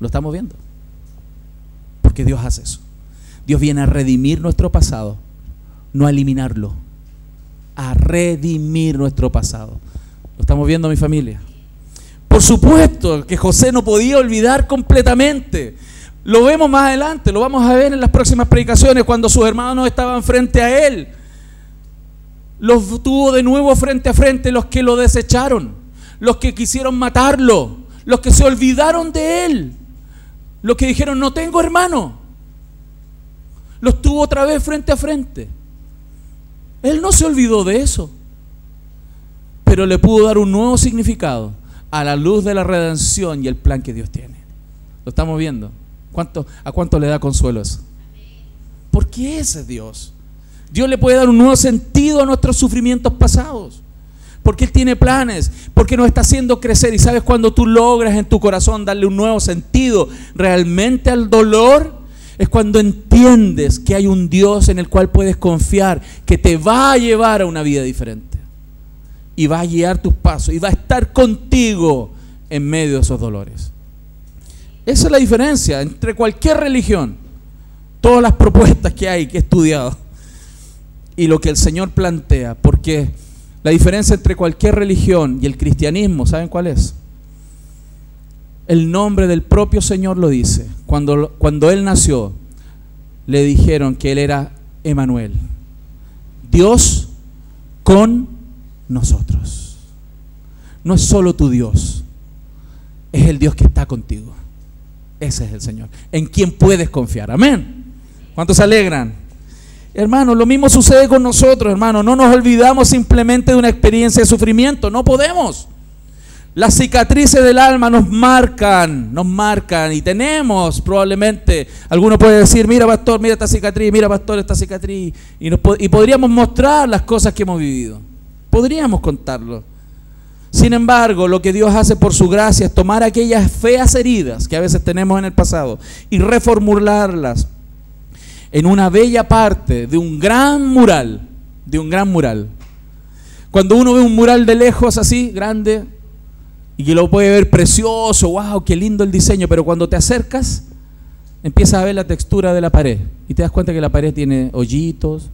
¿Lo estamos viendo? Porque Dios hace eso. Dios viene a redimir nuestro pasado, no a eliminarlo, a redimir nuestro pasado. ¿Lo estamos viendo, mi familia? Por supuesto que José no podía olvidar completamente. Lo vemos más adelante, lo vamos a ver en las próximas predicaciones, cuando sus hermanos estaban frente a él. Los tuvo de nuevo frente a frente los que lo desecharon, los que quisieron matarlo, los que se olvidaron de él, los que dijeron no tengo hermano. Los tuvo otra vez frente a frente. Él no se olvidó de eso, pero le pudo dar un nuevo significado a la luz de la redención y el plan que Dios tiene. ¿Lo estamos viendo? ¿A cuánto le da consuelo eso? Porque ese es Dios. Dios le puede dar un nuevo sentido a nuestros sufrimientos pasados, porque Él tiene planes, porque nos está haciendo crecer. Y sabes, cuando tú logras en tu corazón darle un nuevo sentido realmente al dolor, es cuando entiendes que hay un Dios en el cual puedes confiar, que te va a llevar a una vida diferente y va a guiar tus pasos y va a estar contigo en medio de esos dolores. Esa es la diferencia entre cualquier religión, todas las propuestas que hay, que he estudiado, y lo que el Señor plantea. Porque la diferencia entre cualquier religión y el cristianismo, ¿saben cuál es? El nombre del propio Señor lo dice. Cuando Él nació, le dijeron que Él era Emmanuel, Dios con nosotros. No es solo tu Dios, es el Dios que está contigo. Ese es el Señor, en quien puedes confiar. Amén. ¿Cuántos se alegran? Hermano, lo mismo sucede con nosotros, hermano. No nos olvidamos simplemente de una experiencia de sufrimiento. No podemos. Las cicatrices del alma nos marcan y tenemos probablemente, alguno puede decir, mira pastor, mira esta cicatriz, mira pastor, esta cicatriz, y podríamos mostrar las cosas que hemos vivido, podríamos contarlo. Sin embargo, lo que Dios hace por su gracia es tomar aquellas feas heridas que a veces tenemos en el pasado y reformularlas en una bella parte de un gran mural, Cuando uno ve un mural de lejos así, grande, y que lo puede ver precioso, wow, qué lindo el diseño, pero cuando te acercas, empiezas a ver la textura de la pared y te das cuenta que la pared tiene hoyitos,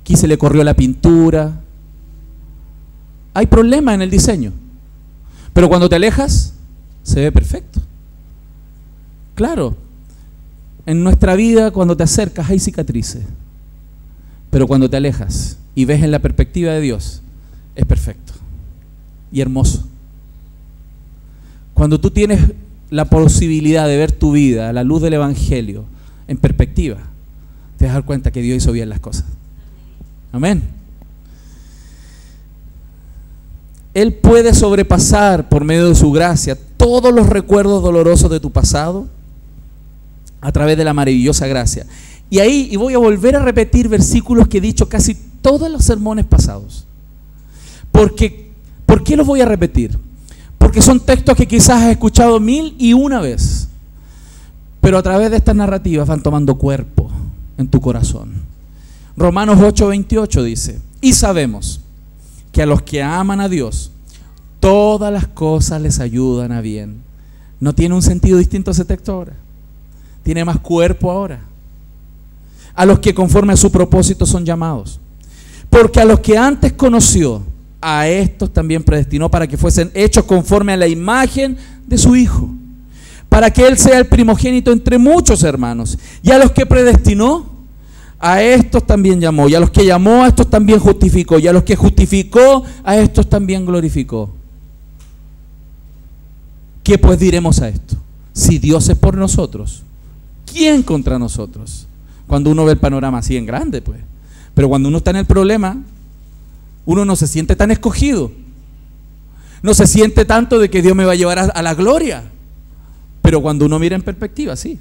aquí se le corrió la pintura. Hay problema en el diseño, pero cuando te alejas, se ve perfecto. Claro, en nuestra vida cuando te acercas hay cicatrices, pero cuando te alejas y ves en la perspectiva de Dios, es perfecto y hermoso. Cuando tú tienes la posibilidad de ver tu vida a la luz del Evangelio en perspectiva, te vas a dar cuenta que Dios hizo bien las cosas. Amén. Él puede sobrepasar por medio de su gracia todos los recuerdos dolorosos de tu pasado a través de la maravillosa gracia. Y voy a volver a repetir versículos que he dicho casi todos los sermones pasados. ¿Por qué los voy a repetir? Porque son textos que quizás has escuchado 1001 veces, pero a través de estas narrativas van tomando cuerpo en tu corazón. Romanos 8:28 dice, y sabemos que a los que aman a Dios, todas las cosas les ayudan a bien. ¿No tiene un sentido distinto ese texto ahora? Tiene más cuerpo ahora. A los que conforme a su propósito son llamados. Porque a los que antes conoció, a estos también predestinó para que fuesen hechos conforme a la imagen de su Hijo, para que Él sea el primogénito entre muchos hermanos. Y a los que predestinó, a estos también llamó, y a los que llamó, a estos también justificó, y a los que justificó, a estos también glorificó. ¿Qué pues diremos a esto? Si Dios es por nosotros, ¿quién contra nosotros? Cuando uno ve el panorama así en grande, pues. Pero cuando uno está en el problema, uno no se siente tan escogido. No se siente tanto de que Dios me va a llevar a la gloria. Pero cuando uno mira en perspectiva, sí.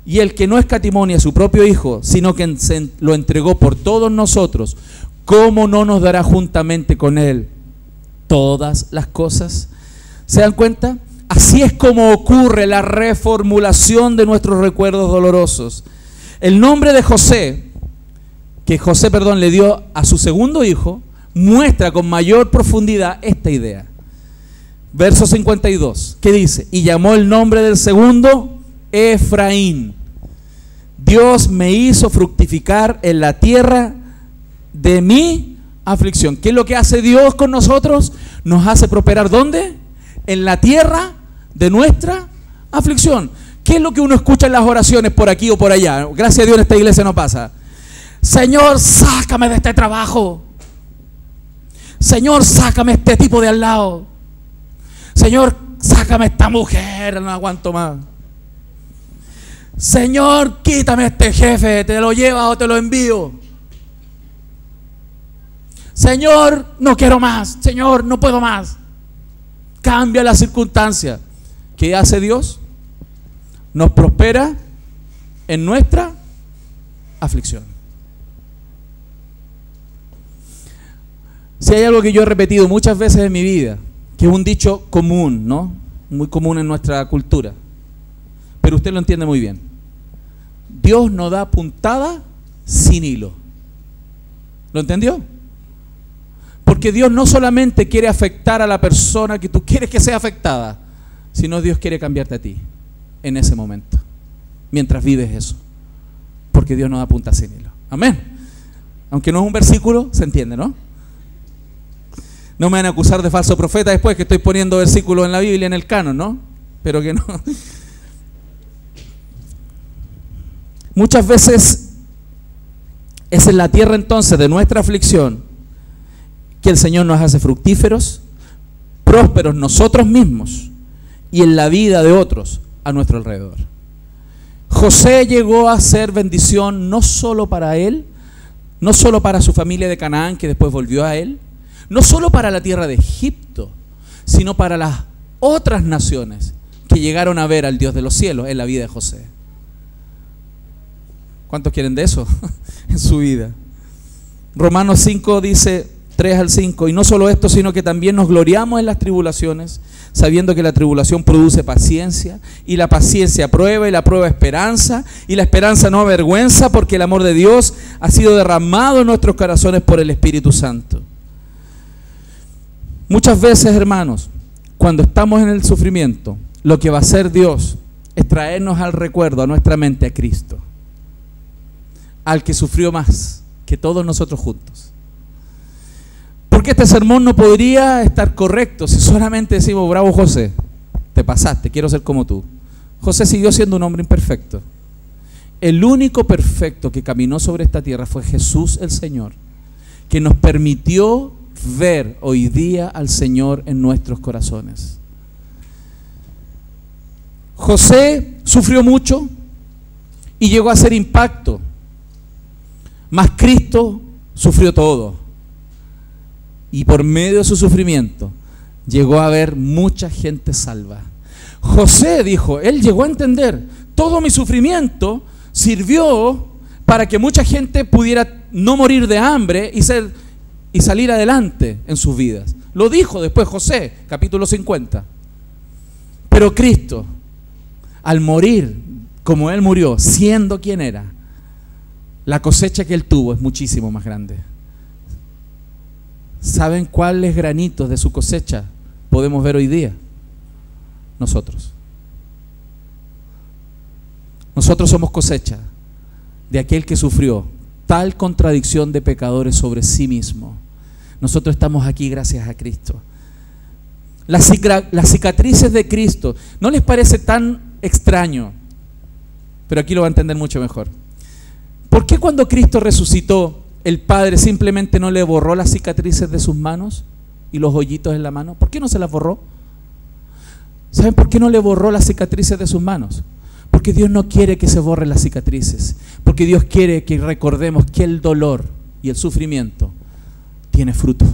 Y el que no escatimó ni a su propio Hijo, sino que lo entregó por todos nosotros, ¿cómo no nos dará juntamente con Él todas las cosas? ¿Se dan cuenta? Así es como ocurre la reformulación de nuestros recuerdos dolorosos. El nombre de José, que José, le dio a su segundo hijo, muestra con mayor profundidad esta idea. Verso 52, ¿qué dice? Y llamó el nombre del segundo Efraín. Dios me hizo fructificar en la tierra de mi aflicción. ¿Qué es lo que hace Dios con nosotros? Nos hace prosperar, ¿dónde? En la tierra de nuestra aflicción. ¿Qué es lo que uno escucha en las oraciones por aquí o por allá? Gracias a Dios en esta iglesia no pasa. Señor, sácame de este trabajo. Señor, sácame este tipo de al lado. Señor, sácame esta mujer, no aguanto más. Señor, quítame este jefe, te lo llevas o te lo envío. Señor, no quiero más. Señor, no puedo más. Cambia la circunstancia. ¿Qué hace Dios? Nos prospera en nuestra aflicción. Si hay algo que yo he repetido muchas veces en mi vida, que es un dicho común, ¿no? Muy común en nuestra cultura, pero usted lo entiende muy bien. Dios no da puntada sin hilo. ¿Lo entendió? Porque Dios no solamente quiere afectar a la persona que tú quieres que sea afectada, sino Dios quiere cambiarte a ti en ese momento, mientras vives eso. Porque Dios no da puntada sin hilo. Amén. Aunque no es un versículo, se entiende, ¿no? No me van a acusar de falso profeta después que estoy poniendo versículos en la Biblia en el canon, ¿no? Pero que no. Muchas veces es en la tierra entonces de nuestra aflicción que el Señor nos hace fructíferos, prósperos nosotros mismos y en la vida de otros a nuestro alrededor. José llegó a ser bendición no solo para él, no solo para su familia de Canaán que después volvió a él, no solo para la tierra de Egipto, sino para las otras naciones que llegaron a ver al Dios de los cielos en la vida de José. ¿Cuántos quieren de eso en su vida? Romanos 5 dice, 3 al 5, y no solo esto, sino que también nos gloriamos en las tribulaciones, sabiendo que la tribulación produce paciencia, y la paciencia prueba, y la prueba esperanza, y la esperanza no avergüenza, porque el amor de Dios ha sido derramado en nuestros corazones por el Espíritu Santo. Muchas veces, hermanos, cuando estamos en el sufrimiento, lo que va a hacer Dios es traernos al recuerdo, a nuestra mente, a Cristo, al que sufrió más que todos nosotros juntos. Porque este sermón no podría estar correcto si solamente decimos, bravo José, te pasaste, quiero ser como tú. José siguió siendo un hombre imperfecto. El único perfecto que caminó sobre esta tierra fue Jesús el Señor, que nos permitió ver hoy día al Señor en nuestros corazones. José sufrió mucho y llegó a hacer impacto, mas Cristo sufrió todo y por medio de su sufrimiento llegó a ver mucha gente salva. José dijo, él llegó a entender, todo mi sufrimiento sirvió para que mucha gente pudiera no morir de hambre y salir adelante en sus vidas. Lo dijo después José, capítulo 50. Pero Cristo, al morir como Él murió, siendo quien era, la cosecha que Él tuvo es muchísimo más grande. ¿Saben cuáles granitos de su cosecha podemos ver hoy día? Nosotros. Nosotros somos cosecha de aquel que sufrió tal contradicción de pecadores sobre sí mismo. Nosotros estamos aquí gracias a Cristo. Las cicatrices de Cristo, ¿no les parece tan extraño? Pero aquí lo va a entender mucho mejor. ¿Por qué cuando Cristo resucitó, el Padre simplemente no le borró las cicatrices de sus manos y los hoyitos en la mano? ¿Por qué no se las borró? ¿Saben por qué no le borró las cicatrices de sus manos? Porque Dios no quiere que se borren las cicatrices. Porque Dios quiere que recordemos que el dolor y el sufrimiento tiene fruto.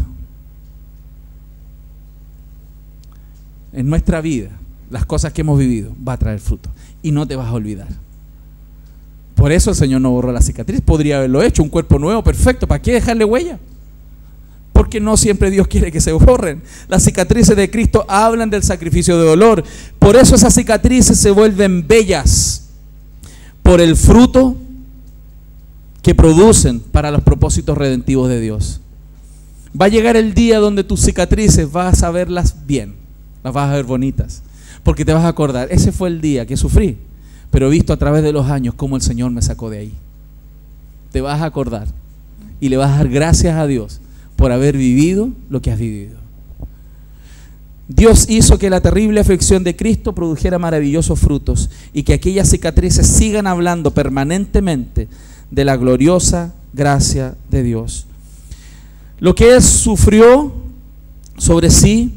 En nuestra vida, las cosas que hemos vivido va a traer fruto. Y no te vas a olvidar. Por eso el Señor no borró la cicatriz. Podría haberlo hecho, un cuerpo nuevo, perfecto. ¿Para qué dejarle huella? Porque no siempre Dios quiere que se borren. Las cicatrices de Cristo hablan del sacrificio de dolor. Por eso esas cicatrices se vuelven bellas. Por el fruto que producen para los propósitos redentivos de Dios. Va a llegar el día donde tus cicatrices vas a verlas bien. Las vas a ver bonitas. Porque te vas a acordar, ese fue el día que sufrí. Pero he visto a través de los años cómo el Señor me sacó de ahí. Te vas a acordar. Y le vas a dar gracias a Dios por haber vivido lo que has vivido. Dios hizo que la terrible aflicción de Cristo produjera maravillosos frutos y que aquellas cicatrices sigan hablando permanentemente de la gloriosa gracia de Dios. Lo que Él sufrió sobre sí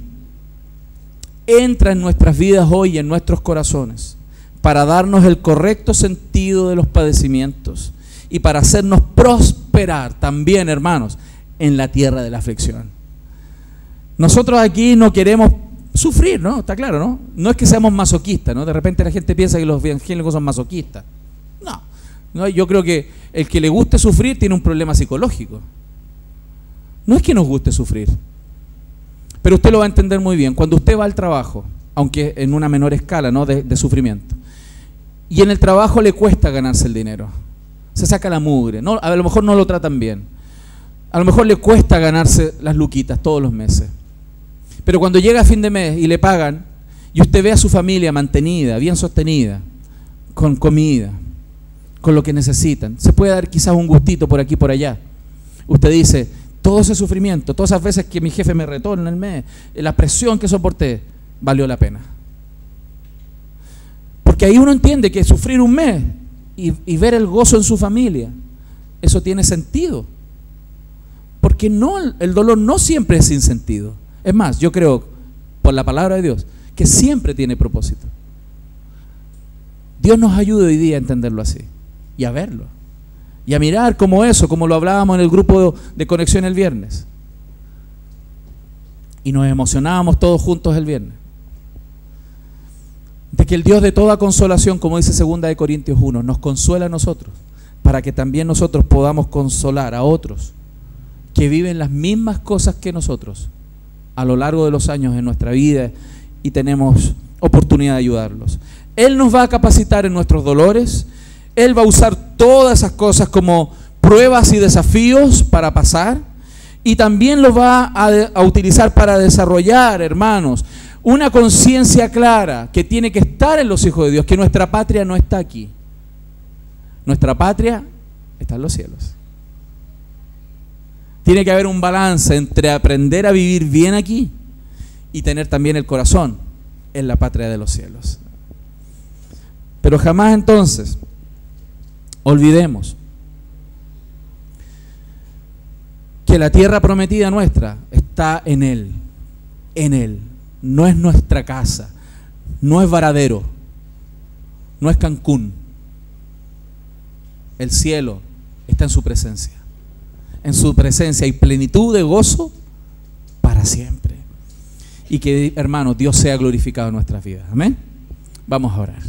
entra en nuestras vidas hoy, en nuestros corazones, para darnos el correcto sentido de los padecimientos y para hacernos prosperar también, hermanos, en la tierra de la aflicción. Nosotros aquí no queremos sufrir, ¿no? Está claro, ¿no? No es que seamos masoquistas, ¿no? De repente la gente piensa que los evangélicos son masoquistas. No, yo creo que el que le guste sufrir tiene un problema psicológico. No es que nos guste sufrir, pero usted lo va a entender muy bien. Cuando usted va al trabajo, aunque en una menor escala, ¿no? de sufrimiento, y en el trabajo le cuesta ganarse el dinero, se saca la mugre, ¿no? A lo mejor no lo tratan bien. A lo mejor le cuesta ganarse las luquitas todos los meses. Pero cuando llega a fin de mes y le pagan, y usted ve a su familia mantenida, bien sostenida, con comida, con lo que necesitan, se puede dar quizás un gustito por aquí y por allá. Usted dice, todo ese sufrimiento, todas esas veces que mi jefe me retó en el mes, la presión que soporté, valió la pena. Porque ahí uno entiende que sufrir un mes y ver el gozo en su familia, eso tiene sentido. Porque no, el dolor no siempre es sin sentido. Es más, yo creo, por la palabra de Dios, que siempre tiene propósito. Dios nos ayude hoy día a entenderlo así y a verlo. Y a mirar como eso, como lo hablábamos en el grupo de conexión el viernes. Y nos emocionábamos todos juntos el viernes. De que el Dios de toda consolación, como dice 2 de Corintios 1, nos consuela a nosotros, para que también nosotros podamos consolar a otros que viven las mismas cosas que nosotros a lo largo de los años en nuestra vida y tenemos oportunidad de ayudarlos. Él nos va a capacitar en nuestros dolores. Él va a usar todas esas cosas como pruebas y desafíos para pasar, y también los va a utilizar para desarrollar, hermanos, una conciencia clara que tiene que estar en los hijos de Dios, que nuestra patria no está aquí. Nuestra patria está en los cielos. Tiene que haber un balance entre aprender a vivir bien aquí y tener también el corazón en la patria de los cielos. Pero jamás entonces olvidemos que la tierra prometida nuestra está en Él. En Él. No es nuestra casa, no es Varadero, no es Cancún. El cielo está en su presencia. En su presencia hay plenitud de gozo para siempre. Y que, hermanos, Dios sea glorificado en nuestras vidas. Amén. Vamos a orar.